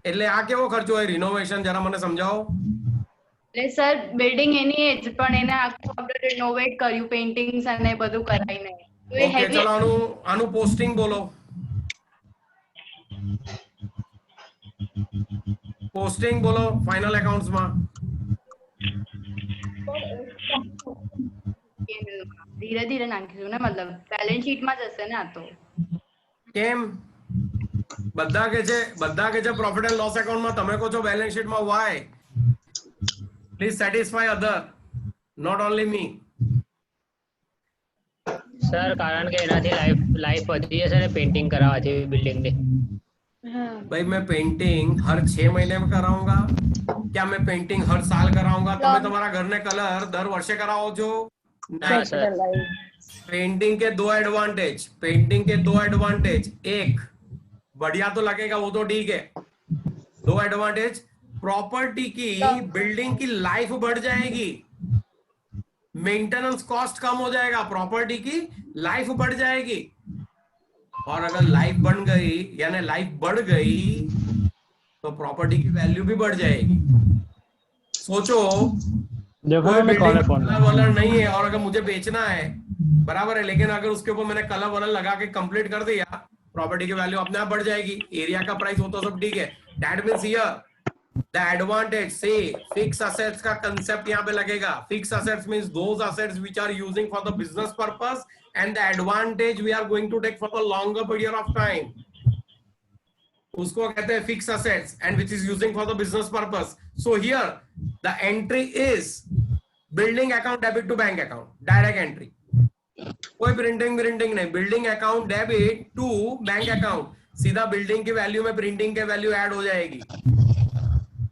એટલે આ કેવો ખર્ચો હોય રિનોવેશન, જરા મને સમજાવો. એટલે સર બિલ્ડિંગ એની જ પણ એને આખું આપણે રિનોવેટ કર્યું, પેઇન્ટિંગ્સ અને બધું કરાઈને. તો એ ઓકે, હેવી. ચલો આનું પોસ્ટિંગ બોલો. પોસ્ટિંગ બોલો ફાઇનલ એકાઉન્ટ્સ માં. ધીરે ધીરે નાખીશું ને, મતલબ બેલેન્સ શીટ માં જશે ને આ તો. કેમ? બધા કે છે પ્રોફિટ એન્ડ લોસ એકાઉન્ટ માં, તમે કહો છો બેલેન્સ શીટ માં. Why? Please satisfy other, not only me. Sir કારણ કે એનાથી લાઈફ વધી જશે ને પેઇન્ટિંગ કરાવવાથી બિલ્ડિંગ ની. भाई मैं पेंटिंग हर 6 महीने में कराऊंगा क्या? मैं पेंटिंग हर साल कराऊंगा? તમે તમારા ઘરને કલર દર વર્ષે કરાવો છો? हाँ सर। पेंटिंग के दो एडवांटेज, एक बढ़िया तो लगेगा वो तो ठीक है, दो एडवांटेज, प्रॉपर्टी की बिल्डिंग की लाइफ बढ़ जाएगी, मेंटेनेंस कॉस्ट कम हो जाएगा, प्रॉपर्टी की लाइफ बढ़ जाएगी। और अगर लाइफ बन गई यानी लाइफ बढ़ गई तो प्रॉपर्टी की वैल्यू भी बढ़ जाएगी। सोचो कोई बिल्डिंग कलर वलर नहीं है और अगर मुझे बेचना है, बराबर है, लेकिन अगर उसके ऊपर मैंने कलर वलर लगा के कंप्लीट कर दिया, प्रॉपर्टी की वैल्यू अपने आप बढ़ जाएगी, एरिया का प्राइस हो तो सब ठीक है। That means here the advantage से फिक्स असेट्स का कंसेप्ट यहाँ पे लगेगा। Fix assets means those assets which are using for the business purpose and the advantage we are going to take for the longer period of time, उसको कहते हैं fixed assets and which is using for the business purpose. So here the entry is building account debit to bank account, direct entry, कोई printing नहीं, building account debit to bank account, सीधा building की value में printing के value add हो जाएगी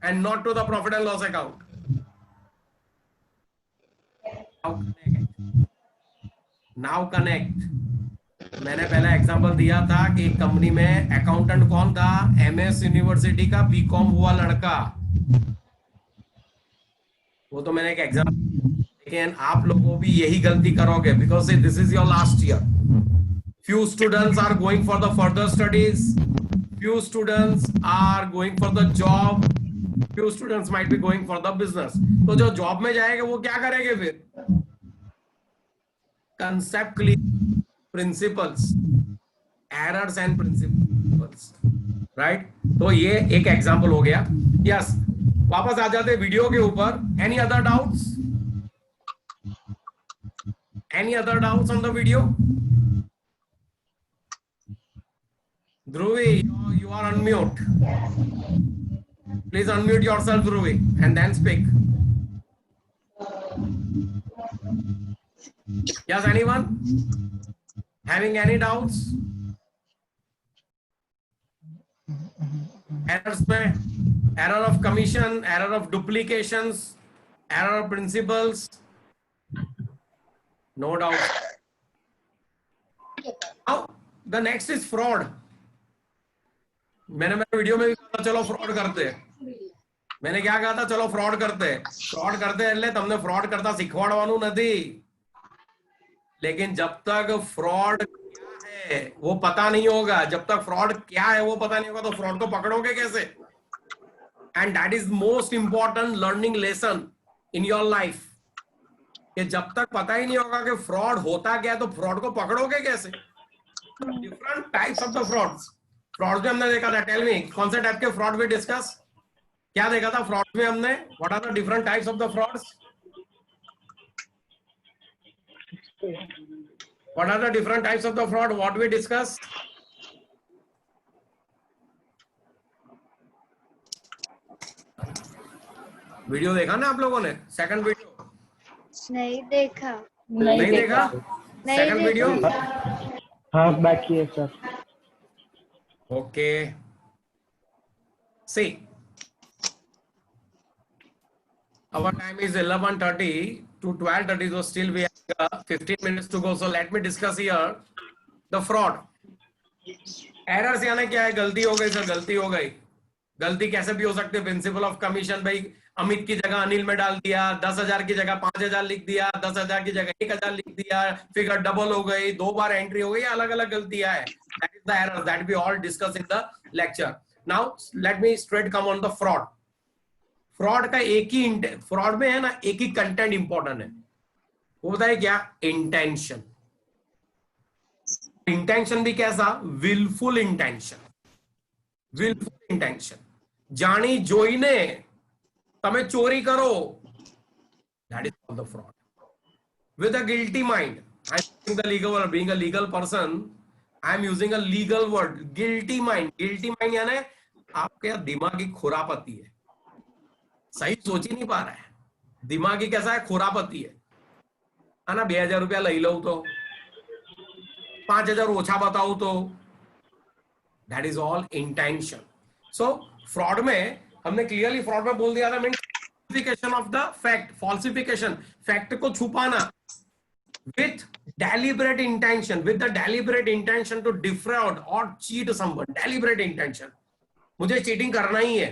and not to the profit and loss account. Now connect. मैंने पहला एग्जांपल दिया था कि एक कंपनी में अकाउंटेंट कौन था? एमएस यूनिवर्सिटी का बीकॉम हुआ लड़का। वो तो मैंने एक एग्जांपल, लेकिन आप लोगों भी यही गलती करोगे because this is your last year. Few students are going for the further studies, few students are going for the job, few students might be going for the business. तो जो जॉब में जाएंगे वो क्या करेंगे फिर? concept clear, principles, errors and principles, right? तो ये एक एग्जांपल हो गया। यस, वापस आ जाते वीडियो के ऊपर। Any other doubts? Any other doubts on the video? Dhubri, you are unmute. Please unmute yourself, Dhruvi, and then speak. Yes, anyone having any doubts? Errors में, error of commission, error of duplications, error of principles, no doubt. Now the next is fraud. मैंने मेरे video में भी कहा चलो fraud करते हैं। मैंने क्या कहा था? चलो फ्रॉड करते हैं। फ्रॉड करते हैं એટલે તમને फ्रॉड करता શીખવાડવાનું નથી, लेकिन जब तक फ्रॉड क्या है वो पता नहीं होगा, जब तक फ्रॉड क्या है वो पता नहीं होगा तो फ्रॉड को पकड़ोगे कैसे? And that is most important learning lesson in your life, कि जब तक पता ही नहीं होगा कि फ्रॉड होता क्या है तो फ्रॉड को पकड़ोगे कैसे? Different types of the frauds. Fraud में हमने देखा था, टेल मी कौन से टाइप के फ्रॉड भी डिस्कस क्या देखा था फ्रॉड में हमने? What are the different types of the frauds? What are the different types of the fraud? What we discuss? Video देखा ना आप लोगों ने? सेकंड वीडियो नहीं देखा। नहीं देखा? Second video? हाँ बाकी है sir. Okay. See, our time is 11:30 to 12:30, so still we have 15 minutes to go. So let me discuss here the fraud. Errors यानी क्या है? गलती हो गई सर, गलती हो गई। गलती कैसे भी हो सकती है? प्रिंसिपल ऑफ कमीशन, भाई अमित की जगह अनिल में डाल दिया, 10,000 की जगह 5,000 लिख दिया, 10,000 की जगह 1,000 लिख दिया, फिगर डबल हो गई, 2 बार एंट्री हो गई, अलग अलग गलतियां है। That is the error that we all discuss in the lecture. Now let me straight come on the fraud. Fraud का एक ही फ्रॉड में है ना, एक ही कंटेंट इंपॉर्टेंट है, वो बताए क्या? इंटेंशन। इंटेंशन भी कैसा? Wilful intention. विलफुल इंटेंशन, जानी जोईने तमे चोरी करो, that is called the fraud. With a guilty mind, I am using the legal word. Being a legal person, I am using a legal word. Guilty mind. Guilty mind यानी आपके दिमागी खुरापती है, सही सोच ही नहीं पा रहा है, दिमागी कैसा है? खुरापती है ना? 2,000 रुपया लई लो तो 5,000 ओछा बताऊ तो, that is all intention. So fraud में हमने क्लियरली फ्रॉड में बोल दिया था, mean falsification of the fact, falsification, fact को छुपाना with deliberate intention, with the deliberate intention to defraud or cheat someone, deliberate intention, मुझे चीटिंग करना ही है।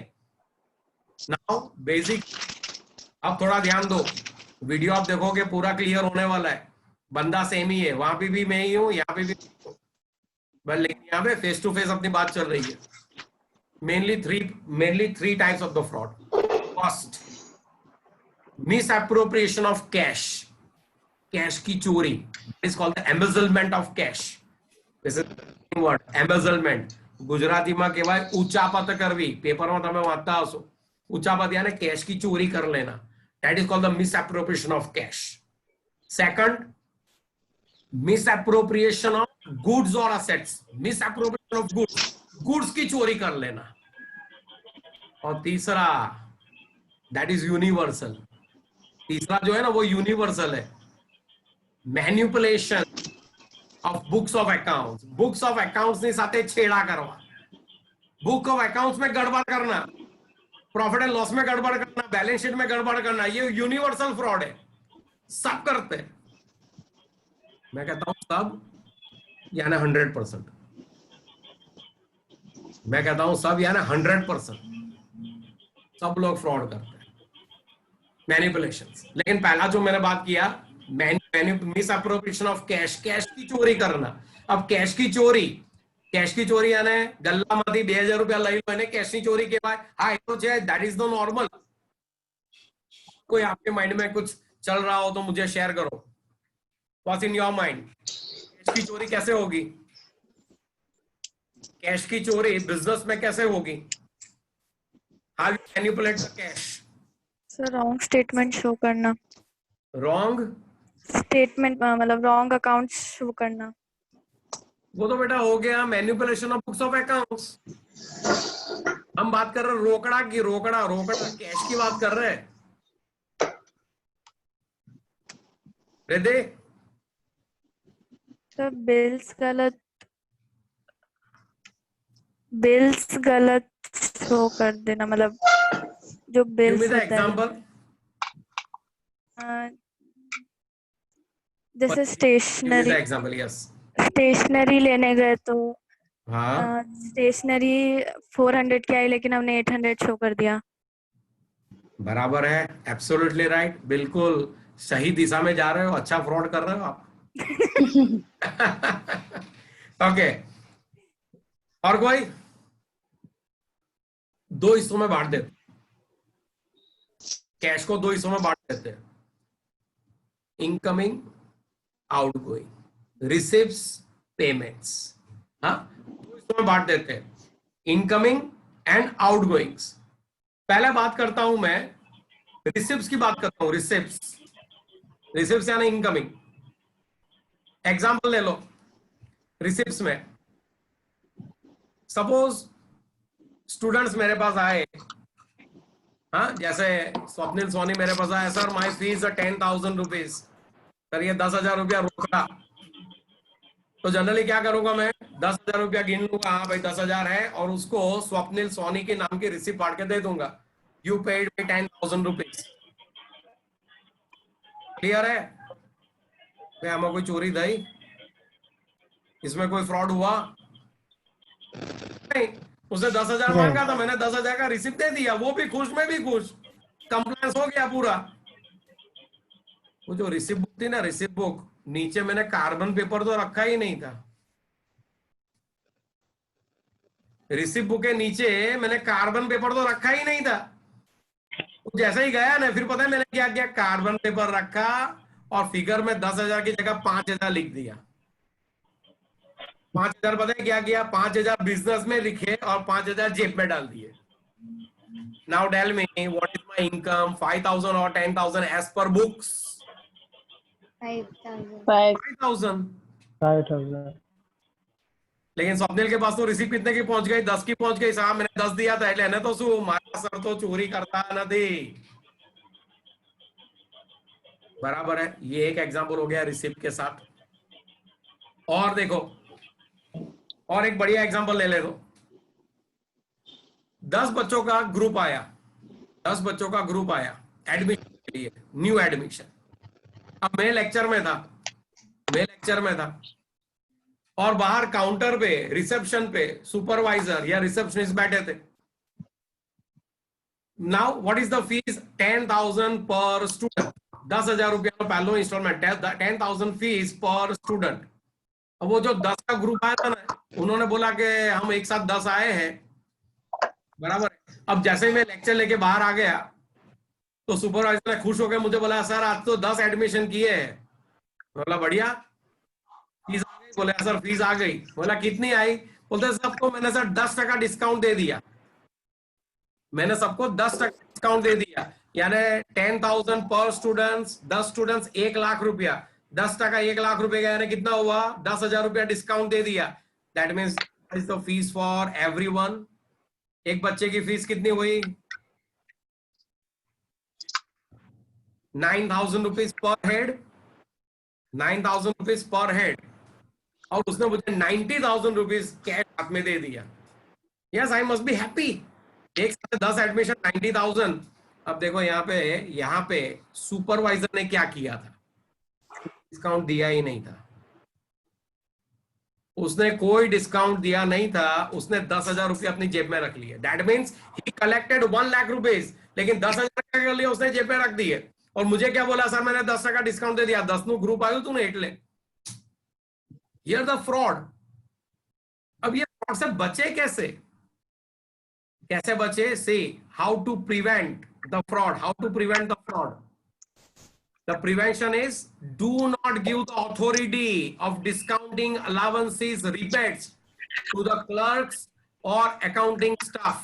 Now basic, अब थोड़ा ध्यान दो, वीडियो आप देखोगे पूरा क्लियर होने वाला है, बंदा सेम ही है, वहां पे भी मैं ही हूं, यहाँ पे भी, लेकिन यहाँ पे फेस टू फेस अपनी बात चल रही है। mainly three types of the fraud. First, misappropriation of cash, cash की चोरी, is called the embezzlement of cash. This is the word embezzlement. Gujarati में कहेवाय उचापत करवी, पेपर में તમે વાંચતા હશો, ઉચાપત यानी कैश की चोरी कर लेना, that is called the misappropriation of cash. Second, misappropriation of goods or assets, misappropriation of goods की चोरी कर लेना। और तीसरा, that is universal, तीसरा जो है ना वो यूनिवर्सल है, manipulation of books of accounts. Books of accounts ની સાથે છેડા કરવા, बुक ऑफ अकाउंट्स में गड़बड़ करना, प्रॉफिट एंड लॉस में गड़बड़ करना, बैलेंस शीट में गड़बड़ करना, ये यूनिवर्सल फ्रॉड है, सब करते हैं। मैं कहता हूं सब यानी 100%, मैं कहता हूं सब यानी 100%, सब लोग फ्रॉड करते हैं, मैनिपुलेशंस। लेकिन पहला जो मैंने बात किया, मिसअप्रोप्रिएशन ऑफ कैश, कैश की चोरी करना। अब कैश की चोरी यानी गल्ला माथी 2,000 रुपया लई लो, એને कैश की चोरी કહેવાય। हाँ, ये तो है, दैट इज द नॉर्मल। कोई आपके माइंड में कुछ चल रहा हो तो मुझे शेयर करो, what's in your mind? Cash की चोरी कैसे होगी? कैश की चोरी बिजनेस में कैसे होगी? How you manipulate the cash? Sir wrong statement show करना, रॉन्ग स्टेटमेंट मतलब रॉन्ग अकाउंट शो करना। वो तो बेटा हो गया manipulation of books of accounts. हम बात कर रहे हैं रोकड़ा की, रोकड़ा कैश की बात कर रहे हैं। रिद्धि, सर बिल्स गलत शो कर देना, मतलब जो बिल्स होता है। एग्जांपल जैसे स्टेशनरी, एग्जांपल यस, स्टेशनरी लेने गए तो हाँ स्टेशनरी 400 की आई लेकिन हमने 800 शो कर दिया। बराबर है, एब्सोल्युटली राइट, बिल्कुल सही दिशा में जा रहे हो, अच्छा फ्रॉड कर रहे हो आप। ओके, और कोई? 2 हिस्सों में बांट देते, कैश को 2 हिस्सों में बांट देते हैं, इनकमिंग, आउटगोइंग, रिसीव्स, पेमेंट्स। हाँ, 2 हिस्सों में बांट देते हैं, इनकमिंग एंड आउटगोइंग्स। पहले बात करता हूं मैं रिसीव्स की, बात करता हूं रिसीव्स यानी इनकमिंग। एग्जाम्पल ले लो रिसिप्ट्स में। सपोज स्टूडेंट्स मेरे पास आए, हाँ, जैसे स्वप्निल सोनी मेरे पास आया, sir my fees 10,000 rupees, sir ये 10,000 रुपया रोका। तो जनरली क्या करूंगा मैं, 10,000 रुपया गिन लूंगा, हाँ भाई 10,000 है, और उसको स्वप्निल सोनी के नाम की रिसिप्ट फाड़ के दे दूंगा, you paid me 10,000 rupees. Clear है? क्या हमें कोई चोरी थी इसमें, कोई फ्रॉड हुआ नहीं? उसने 10,000 मांगा था, मैंने 10,000 का रिसिप्ट दे दिया, वो भी खुश, मैं भी खुश, कंप्लायंस हो गया पूरा। वो जो रिसिप्ट बुक थी ना, रिसिप्ट बुक, नीचे मैंने कार्बन पेपर तो रखा ही नहीं था। रिसिप्ट बुक के नीचे मैंने कार्बन पेपर तो रखा ही नहीं था। जैसे ही गया ना, फिर पता है मैंने क्या किया, कार्बन पेपर रखा और फिगर में 10,000 की जगह 5,000 लिख दिया। 5,000 पता है क्या किया, 5,000 बिजनेस में लिखे और 5,000 जेब में डाल दिए। Now tell me what is my income, 5,000 और 10,000 एज पर बुक्स? 5,000। लेकिन स्वप्निल के पास तो रिसीप्ट कितने की पहुंच गई, 10 की पहुंच गई। साहब मैंने 10 दिया था, लेने तो शू मारा सर तो चोरी करता नहीं। बराबर है। ये एक एग्जांपल हो गया रिसिप्ट के साथ। और देखो, और एक बढ़िया एग्जांपल ले ले दो। 10 बच्चों का ग्रुप आया, 10 बच्चों का ग्रुप आया एडमिशन के लिए, न्यू एडमिशन। अब मैं लेक्चर में था और बाहर काउंटर पे, रिसेप्शन पे सुपरवाइजर या रिसेप्शनिस्ट बैठे थे। Now what is the fees? 10,000 पर स्टूडेंट, 10,000 रुपया पहलो इंस्टॉलमेंट, 10,000 फीस पर स्टूडेंट। अब वो जो 10 का ग्रुप आया था ना, उन्होंने बोला कि हम एक साथ 10 आए हैं, बराबर है। अब जैसे ही मैं लेक्चर लेके बाहर आ गया तो सुपरवाइजर ने खुश होकर मुझे बोला, सर आज तो 10 एडमिशन किए हैं। बोला बढ़िया, फीस आ गई? बोले सर फीस आ गई। बोला कितनी आई? बोलते सबको मैंने सर 10% डिस्काउंट दे दिया, मैंने सबको 10% डिस्काउंट दे दिया, यानी 10,000 पर स्टूडेंट्स, 10 स्टूडेंट्स 1,00,000 रुपया, 10% 1,00,000 रुपए का, यानी कितना हुआ? 10,000 रुपया डिस्काउंट दे दिया। That means is the fees for everyone. एक बच्चे की फीस कितनी हुई? 9,000 rupees per head, 9,000 rupees per head, और उसने मुझे 90,000 रुपीज कैश हाथ में दे दिया। Yes, I must be happy. एक साथ 10 एडमिशन, 90,000। अब देखो यहाँ पे सुपरवाइजर ने क्या किया था, डिस्काउंट दिया ही नहीं था। उसने कोई डिस्काउंट दिया नहीं था, उसने 10,000 रुपये अपनी जेब में रख लिए। That means he collected 1,00,000 rupees, लेकिन 10,000 कर लिए उसने जेब में रख दिए। और मुझे क्या बोला, सर मैंने 10% डिस्काउंट दे दिया, 10 ग्रुप आयु तूने एटले। Here the fraud. अब ये फ्रॉड से बचे कैसे बचे? Say how to prevent the fraud, how to prevent the fraud. The prevention is, do not give the authority of discounting allowances, rebates to the clerks or accounting staff.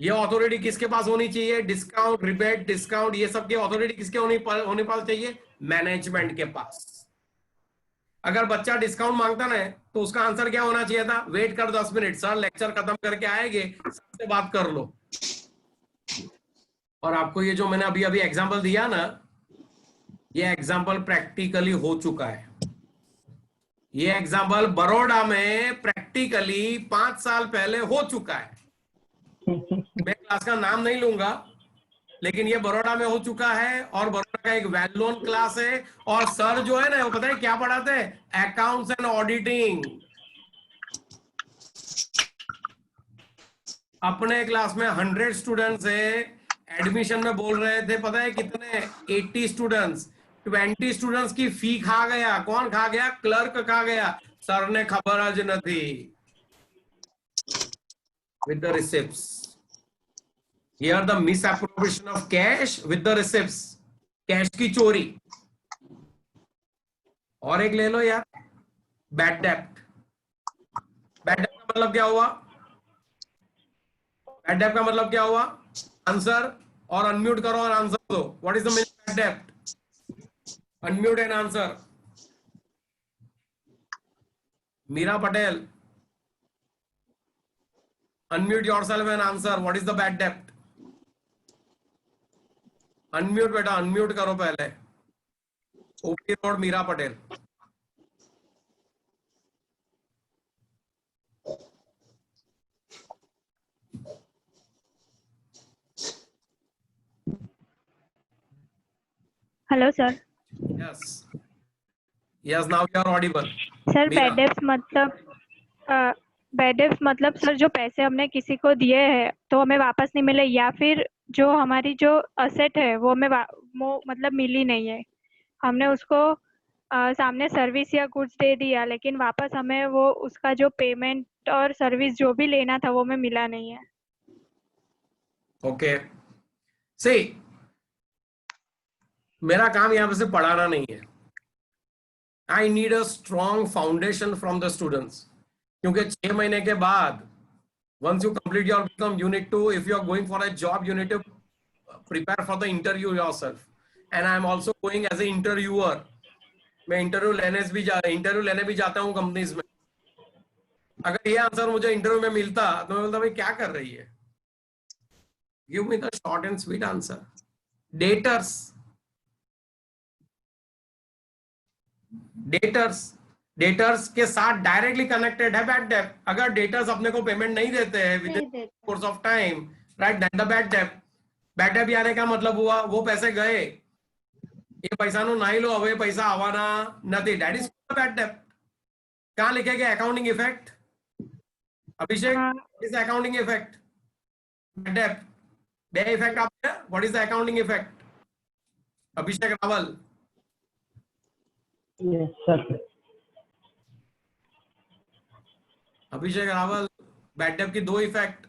ये authority किसके पास होनी चाहिए? Discount, rebate, discount, ये सब की authority किसके होने पास चाहिए? मैनेजमेंट के पास। अगर बच्चा डिस्काउंट मांगता ना तो उसका आंसर क्या होना चाहिए था? वेट कर 10 मिनट, सर लेक्चर खत्म करके आएंगे, सबसे बात कर लो। और आपको ये जो मैंने अभी एग्जांपल दिया ना, ये एग्जांपल प्रैक्टिकली हो चुका है। ये एग्जांपल बड़ौदा में प्रैक्टिकली 5 साल पहले हो चुका है। मैं क्लास का नाम नहीं लूंगा, लेकिन ये बड़ौदा में हो चुका है और बड़ौदा का एक वेल नोन क्लास है। और सर जो है ना, वो पता है क्या पढ़ाते हैं? Accounts and auditing. अपने क्लास में 100 स्टूडेंट्स है, एडमिशन में बोल रहे थे पता है कितने? 80 स्टूडेंट्स। 20 स्टूडेंट्स की फी खा गया। कौन खा गया? क्लर्क खा गया। सर ने खबर आज न थी। With the receipts, here the misappropriation of cash with the receipts, cash की चोरी। और एक ले लो यार, बैड डेप्ट। बैड डेप्ट का मतलब क्या हुआ? बैड डेप्ट का मतलब क्या हुआ? आंसर, और अनम्यूट करो और आंसर दो। What is the meaning of डेप्ट? Unmute and answer. Meera Patel, unmute yourself and answer. What is the bad debt? Unmute बेटा, unmute करो पहले. OP Road, Meera Patel. Hello sir. Yes. Yes, now you are audible. Sir Meera. Bad debts मतलब sir जो पैसे हमने किसी को दिए हैं तो हमें वापस नहीं मिले, या फिर जो हमारी जो असेट है वो हमें वो मतलब मिली नहीं है. हमने उसको सामने सर्विस या गुड्स दे दिया, लेकिन वापस हमें वो उसका जो पेमेंट और सर्विस जो भी लेना था वो हमें मिला नहीं है. Okay. See, मेरा काम यहाँ पे से पढ़ाना नहीं है. I need a strong foundation from the students. क्योंकि 6 महीने के बाद, once you complete your BCom, you need to, if you are going for a job, you need to prepare for the interview yourself. And I am also going as an interviewer. मैं interview लेने भी जाता हूँ companies में. अगर ये answer मुझे interview में मिलता तो मैं बोलता भाई क्या कर रही है. Give me the short and sweet answer. Debtors के साथ डायरेक्टली कनेक्टेड है बैड डेब्ट. अगर डेटर्स अपने को पेमेंट नहीं देते हैं within course of time, right, then the bad डेब्ट आने का मतलब हुआ वो पैसे गए, ये पैसा नु नहीं लो, હવે पैसा આવવાના નથી. दैट इज बैड डेब्ट. कहां लिखेगा accounting effect? Abhishek, is accounting effect bad डेब्ट. बे इफेक्ट आपने, what is the accounting effect? Abhishek Rawal. Yes, sir. Abhishek Rawal, bad डेब्ट की 2 effect.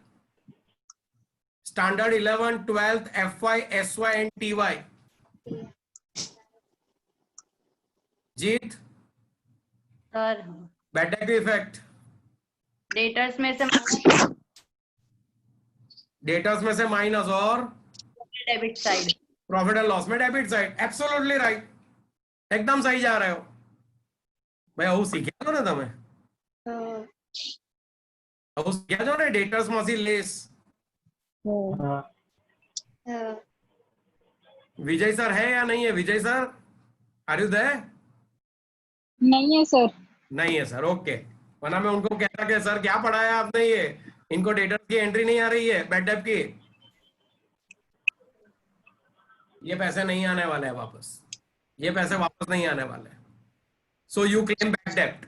Standard 11, 12th, FY, SY and TY. Jeet, sir bad डेब्ट की effect. Debtors में से डेटर्स में से माइनस और debit side, profit and loss में डेबिट साइड. एब्सोल्युटली राइट, एकदम सही जा रहे हो भाई. આવું શીખ્યા છો ને તમે? આવું શીખ્યા છો ને ડેટર્સ માંથી લેસ? विजय सर है या नहीं है? विजय सर, आर यू देयर? नहीं है सर. नहीं है सर, ओके. वरना मैं उनको कहता कि सर क्या पढ़ाया आपने, ये इनको डेटर्स की एंट्री नहीं आ रही है बैड डेब्ट की, ये पैसे नहीं आने वाले हैं वापस, ये पैसे वापस नहीं आने वाले. सो यू क्लेम बैड डेब्ट.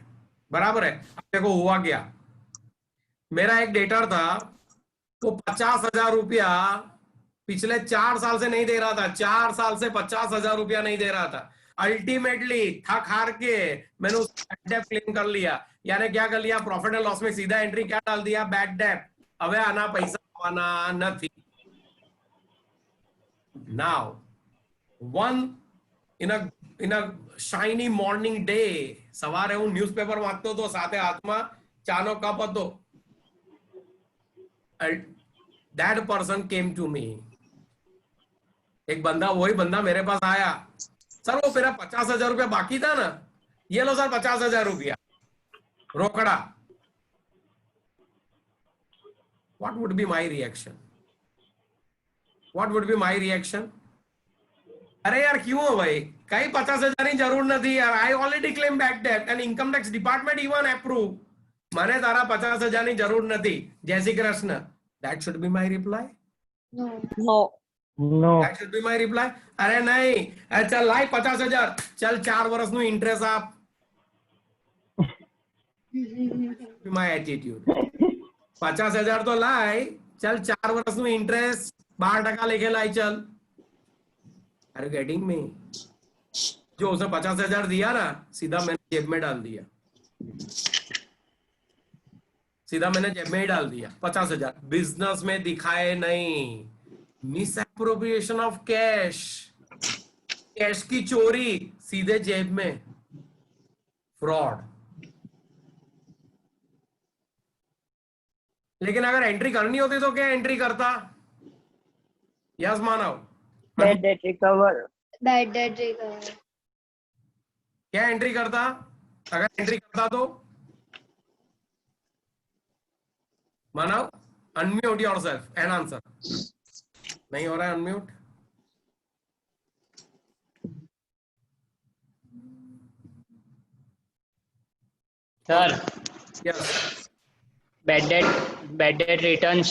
बराबर है. अब देखो हुआ क्या. मेरा एक डेटर था, वो 50,000 रुपया पिछले 4 साल से नहीं दे रहा था. 4 साल से 50,000 रुपया नहीं दे रहा था. अल्टीमेटली थक हार के मैंने उसका बैड डेब्ट क्लेम कर लिया. यानी क्या कर लिया, प्रॉफिट एंड लॉस में सीधा एंट्री क्या डाल दिया, बैड डेब्ट. હવે આના પૈસા આવવાના નથી. Now, one in a shiny morning day, સવારે હું ન્યૂઝપેપર વાંચતો હતો, સાથે હાથમાં ચાનો કપ હતો. That person came to me. एक बंदा, वही बंदा मेरे पास आया. सर वो मेरा 50,000 रुपया बाकी था ना, ये लो सर 50,000 रुपया रोकड़ा. What would be my reaction? What would be my reaction? अरे यार क्यों हो भाई, कहीं 50,000 की जरूर नहीं यार. I already claim back debt and income tax department even approve. મને તારા 50,000 ની જરૂર નથી. જય Shri Krishna. That should be my reply. No. That should be my reply. अरे नहीं, चल लाइ 50,000, चल 4 वर्ष નું इंटरेस्ट आप. My attitude. 50,000 तो लाइ, चल 4 वर्ष નું इंटरेस्ट 12% लेके लाई चल. Are you getting me? जो उसने 50,000 दिया ना, सीधा मैंने जेब में डाल दिया. सीधा मैंने जेब में ही डाल दिया 50,000. बिजनेस में दिखाए नहीं. मिसएप्रोप्रिएशन ऑफ कैश, कैश की चोरी, सीधे जेब में. फ्रॉड. लेकिन अगर एंट्री करनी होती तो क्या एंट्री करता? Yes Manav, bad debt recover. Bad debt recover. क्या एंट्री करता? अगर एंट्री करता तो Manav, unmute yourself and answer. नहीं हो रहा है unmute. Sir yes, bad debt returns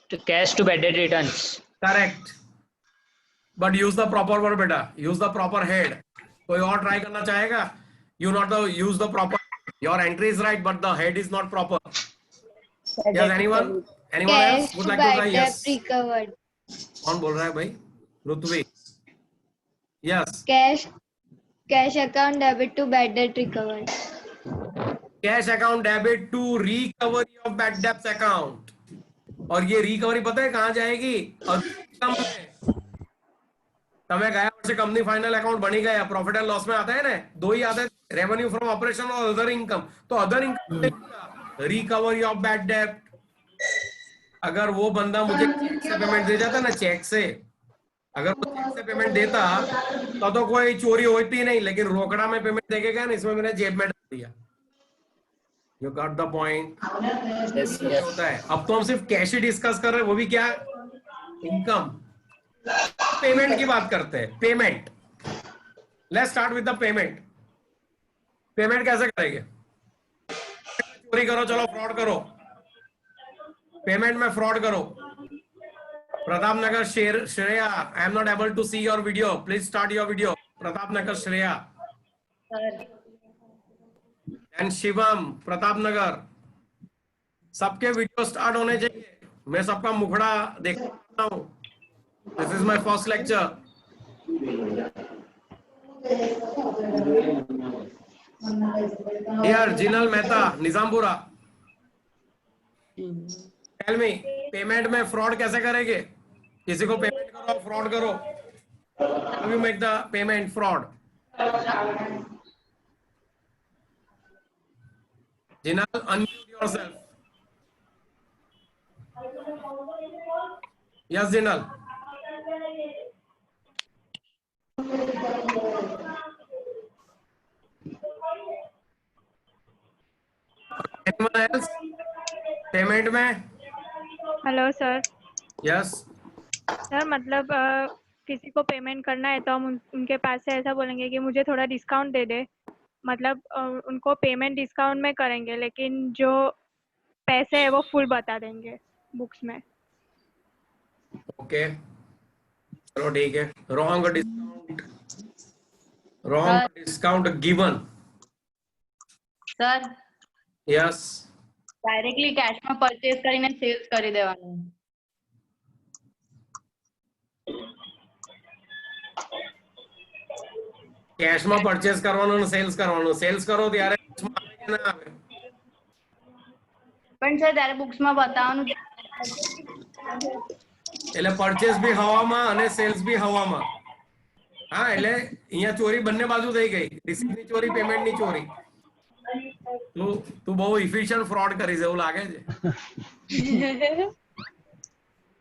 to cash to bad debt returns. Correct, but use the proper word बेटा, यूज द प्रॉपर हेड। कोई और ट्राई करना चाहेगा? You not the use the proper, your entry is right but the head is not proper. Yes, anyone else would like to try? Yes, recovered. कौन बोल रहा है भाई? Ritvi. Yes, cash account debit to bad debt recovered. Cash account debit to recovery of bad debts account. और ये recovery पता है कहां जाएगी? इनकम में। તમે ગયા વર્ષે કંપની ફાઇનલ અકાઉન્ટ બની ગયા, પ્રોફિટ એન્ડ લોસ में आता है ना, दो ही आता है, रेवेन्यू फ्रॉम ऑपरेशन और अदर इनकम। तो other income recovery of bad डेब्ट। अगर वो बंदा मुझे चेक से पेमेंट दे जाता ना, चेक से, अगर वो चेक से पेमेंट देता तो कोई चोरी होती नहीं, लेकिन रोकड़ा में पेमेंट देके गया ना, इसमें मैंने जेब में डाल दिया। You got the point? होता है। अब तो हम सिर्फ कैश ही डिस्कस कर रहे हैं, वो भी क्या? इनकम। पेमेंट की बात करते हैं। Payment, let's start with the payment. Payment कैसे करेंगे? चोरी करो, चलो फ्रॉड करो, पेमेंट में फ्रॉड करो। Pratap Nagar Shreya, I am not able to see your video, please start your video. Pratap Nagar Shreya and Shivam, Pratap Nagar, सबके वीडियो स्टार्ट होने चाहिए। मैं सबका मुखड़ा देखता हूँ। This is my first lecture. Here, Jinal Mehta, Nizampura. Tell me, payment में फ्रॉड कैसे करेंगे? किसी को पेमेंट करो, फ्रॉड करो। How you make the payment fraud? Jinal, unmute yourself. Yes, Jinal. Anyone else? Payment में? Hello sir. यस, सर मतलब किसी को पेमेंट करना है तो हम उनके पास से ऐसा बोलेंगे कि मुझे थोड़ा डिस्काउंट दे दे, मतलब उनको पेमेंट डिस्काउंट में करेंगे, लेकिन जो पैसे है वो फुल बता देंगे बुक्स में। ओके, चलो ठीक है। Wrong discount given. Sir yes, directly કેશમાં પરચેસ કરીને સેલ્સ કરી દેવાનું। कैश में परचेस करवानो ने सेल्स करवानो। सेल्स करो ત્યારે આવે કે ના આવે? પણ સર ત્યારે બુક્સમાં બતાવવાનું। એટલે પરચેસ બી હવામાં અને સેલ્સ બી હવામાં। હા, એટલે અહીંયા ચોરી બંને બાજુ થઈ ગઈ, રિસીપ્ટની ચોરી, પેમેન્ટની ચોરી। તું બહુ ઇફિશિયન્ટ ફ્રોડ કરી છે એવું લાગે છે।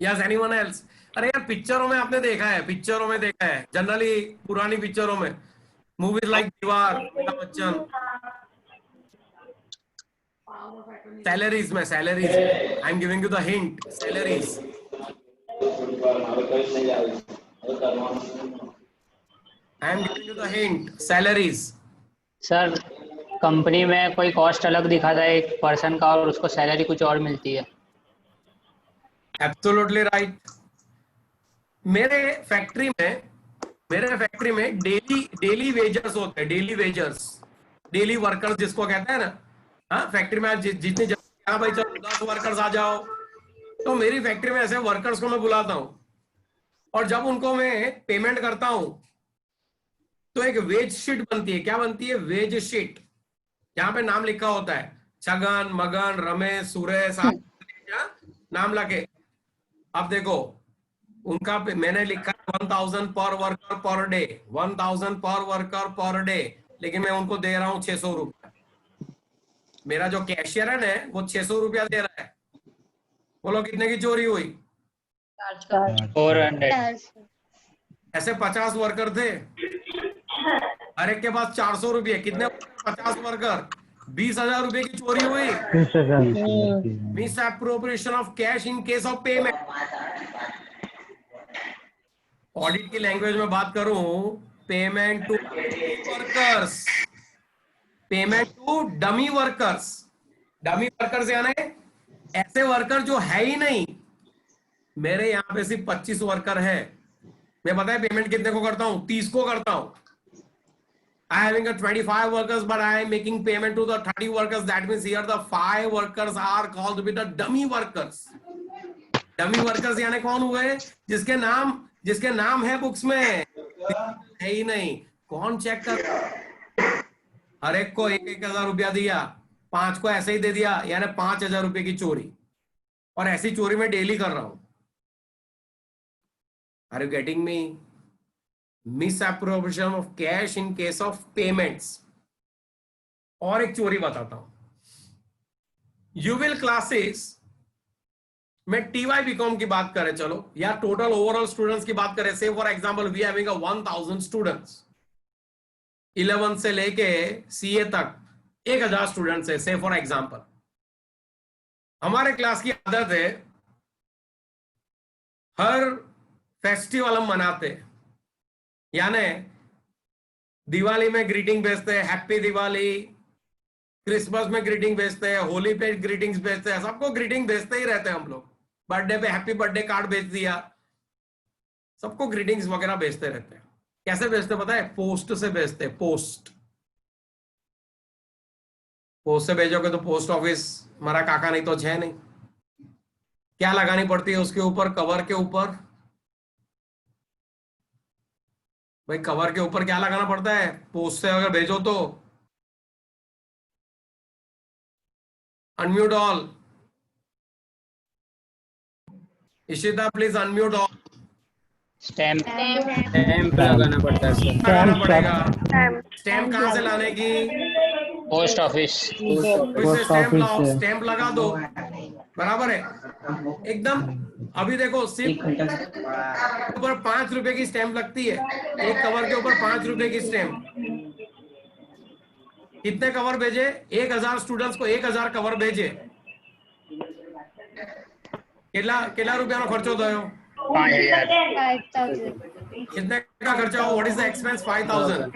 Yes, anyone else? अरे यार, पिक्चरों में आपने देखा है, पिक्चरों में देखा है, जनरली पुरानी पिक्चरों में, मूवीज लाइक दीवार, अमिताभ बच्चन, सैलरीज में, salaries, I am giving you the hint, salaries. I am giving you the hint, salaries. Sir company में कोई कॉस्ट अलग दिखाता है एक पर्सन का और उसको सैलरी कुछ और मिलती है। Absolutely right. मेरे फैक्ट्री में डेली वेजर्स होते हैं, डेली वेजर्स, डेली वर्कर्स जिसको कहते हैं ना। हाँ, फैक्ट्री में जितनी हाँ भाई चलो 10 वर्कर्स आ जाओ, तो मेरी फैक्ट्री में ऐसे वर्कर्स को मैं बुलाता हूँ, और जब उनको मैं पेमेंट करता हूँ तो एक वेज शीट बनती है। क्या बनती है? Wage sheet. यहाँ पे नाम लिखा होता है, छगन, मगन, रमेश, सुरेश, नाम लगे। अब देखो उनका मैंने लिखा 1000 पर वर्कर पर डे, 1000 पर वर्कर पर डे, लेकिन मैं उनको दे रहा हूँ 600 रुपया। मेरा जो कैशियर है ना, वो 600 रुपया दे रहा है। बोलो कितने की चोरी हुई? 400। ऐसे 50 वर्कर थे, हर एक के पास 400 रुपये। कितने? 50 वर्कर, 20,000 रुपए की चोरी हुई। 20,000 misappropriation of cash in case of payment. Audit की लैंग्वेज में बात करूं, payment to workers, payment to dummy workers. Dummy workers यानी ऐसे वर्कर जो है ही नहीं। मेरे यहां पे सिर्फ 25 वर्कर है, मैं पता है पेमेंट कितने को करता हूं? 30 को करता हूं। I having a 25 workers, but I am making payment to the 30 workers. That means here the 5 workers are called to be the dummy workers. Dummy workers यानी कौन हुए? जिसके नाम है बुक्स में, है ही नहीं। कौन चेक कर? हर एक को 1,000 रुपया दिया, 5 को ऐसे ही दे दिया, यानी 5,000 रुपए की चोरी। और ऐसी चोरी मैं डेली कर रहा हूं। Are you getting me? Misappropriation of cash in case of payments. और एक चोरी बताता हूं। You will classes में TY BCom की बात करें चलो, या टोटल ओवरऑल स्टूडेंट्स की बात करें। Say for example we having 1000 students, 11 से लेके CA तक 1000 स्टूडेंट्स है। से फॉर एग्जांपल हमारे क्लास की आदत है, हर फेस्टिवल हम मनाते हैं, यानी दिवाली में ग्रीटिंग भेजते हैं, हैप्पी दिवाली, क्रिसमस में ग्रीटिंग भेजते हैं, होली पे ग्रीटिंग्स भेजते हैं, सबको ग्रीटिंग भेजते ही रहते हैं हम लोग। बर्थडे पे हैप्पी बर्थडे कार्ड भेज दिया, सबको ग्रीटिंग्स वगैरह भेजते रहते हैं। कैसे भेजते हैं पता है? पोस्ट से भेजते हैं। पोस्ट से भेजोगे तो पोस्ट ऑफिस हमारा काका नहीं तो है नहीं। क्या लगानी पड़ती है उसके ऊपर? कवर के ऊपर। भाई कवर के ऊपर क्या लगाना पड़ता है? पोस्ट से अगर भेजो तो unmute all. Ishita please unmute all. Stamp लगाना पड़ता है सर। लगाना पड़ेगा। स्टैम्प कहाँ से लाने की? Post office. स्टैम्प लगा दो, बराबर है एकदम। अभी देखो सिर्फ ऊपर 5 रुपए की स्टैम्प लगती है, एक कवर के ऊपर 5 रुपए की स्टैम्प। कितने कवर भेजे? 1000 स्टूडेंट्स को 1000 कवर भेजे। कितना रुपया नो खर्चो थयो? 5,000। कितने का खर्चा हो? What is the expense? 5,000।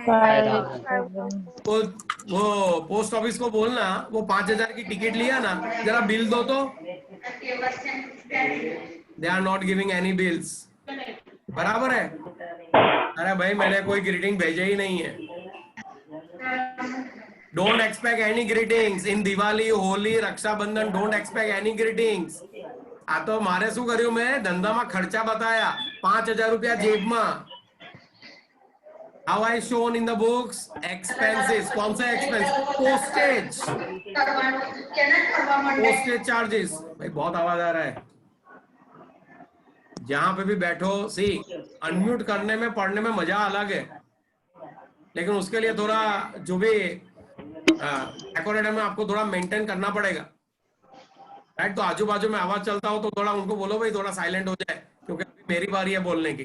वो पोस्ट ऑफिस को बोलना वो 5,000 की टिकट लिया ना, जरा बिल दो तो। They are not giving any bills, बराबर है। अरे भाई मैंने कोई ग्रीटिंग भेजे ही नहीं है। Don't expect any greetings in Diwali, Holi, Rakshabandhan. Don't expect any greetings. आ तो मारे શું કર્યું? मैं धंधा में खर्चा बताया, 5,000 रुपया जेब में। How I shown in the books? Expenses. कौन सा एक्सपेंस? Postage, postage charges. भाई बहुत आवाज आ रहा है। जहां पे भी बैठो, सी अनम्यूट करने में पढ़ने में मजा अलग है, लेकिन उसके लिए थोड़ा जो भी डेकोरेटर में आपको थोड़ा मेंटेन करना पड़ेगा, राइट? तो आजू बाजू में आवाज चलता हो तो थोड़ा उनको बोलो भाई थोड़ा साइलेंट हो जाए, क्योंकि मेरी बारी है बोलने की।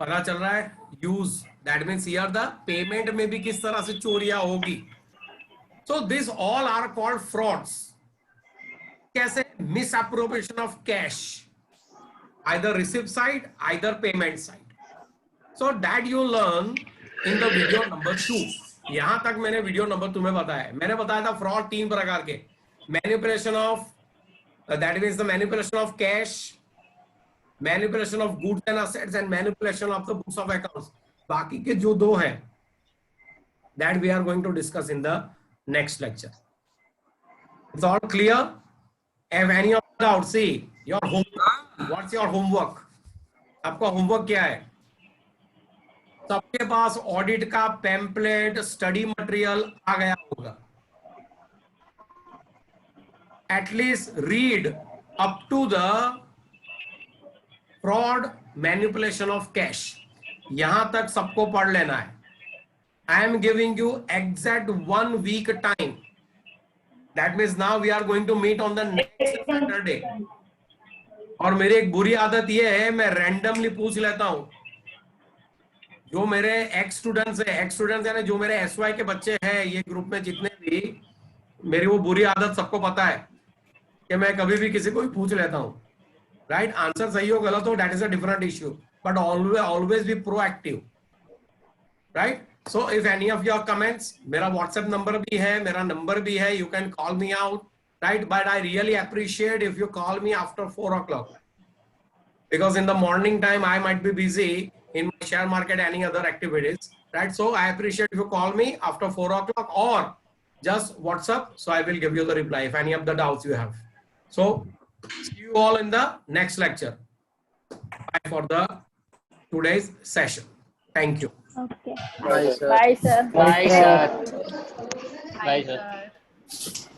पता चल रहा है? Use, that means here the payment में भी किस तरह से चोरियां होगी। So this all are called frauds. कैसे? Misappropriation of cash, either receive side, either payment side. So that you learn in the video number 2। यहां तक मैंने वीडियो नंबर तुम्हें बताया है। मैंने बताया था फ्रॉड 3 प्रकार के। Manipulation of, that means the manipulation of cash, manipulation of goods and assets, and manipulation of the books of accounts. बाकी के जो 2 हैं, that we are going to discuss in the next lecture. It's all clear? Have any of doubt? See your homework. What's your homework? आपका homework क्या है? सबके पास audit का पैम्पलेट, स्टडी मटेरियल आ गया होगा। At least read up to the fraud, manipulation of cash, यहां तक सबको पढ़ लेना है। I am giving you exact 1 week time. That means now we are going to meet on the next Saturday. और मेरी एक बुरी आदत ये है, मैं रैंडमली पूछ लेता हूं जो मेरे एक्स स्टूडेंट्स यानी जो मेरे SY के बच्चे हैं ये ग्रुप में जितने भी, मेरी वो बुरी आदत सबको पता है कि मैं कभी भी किसी को भी पूछ लेता हूँ, राइट? आंसर सही हो गलत हो that is a different issue, but always be proactive, right? So if any of your comments, मेरा व्हाट्सएप नंबर भी है, मेरा नंबर भी है, you can call me out, right? But I really appreciate if you call me after 4 o'clock, because in the morning time I might be busy in my share market, any other activities, right? So I appreciate if you call me after 4 o'clock or just WhatsApp, so I will give you the reply if any of the doubts you have. So see you all in the next lecture. Bye for the today's session. Thank you. Okay. Bye, sir. Bye, sir. Bye, sir. Bye, sir.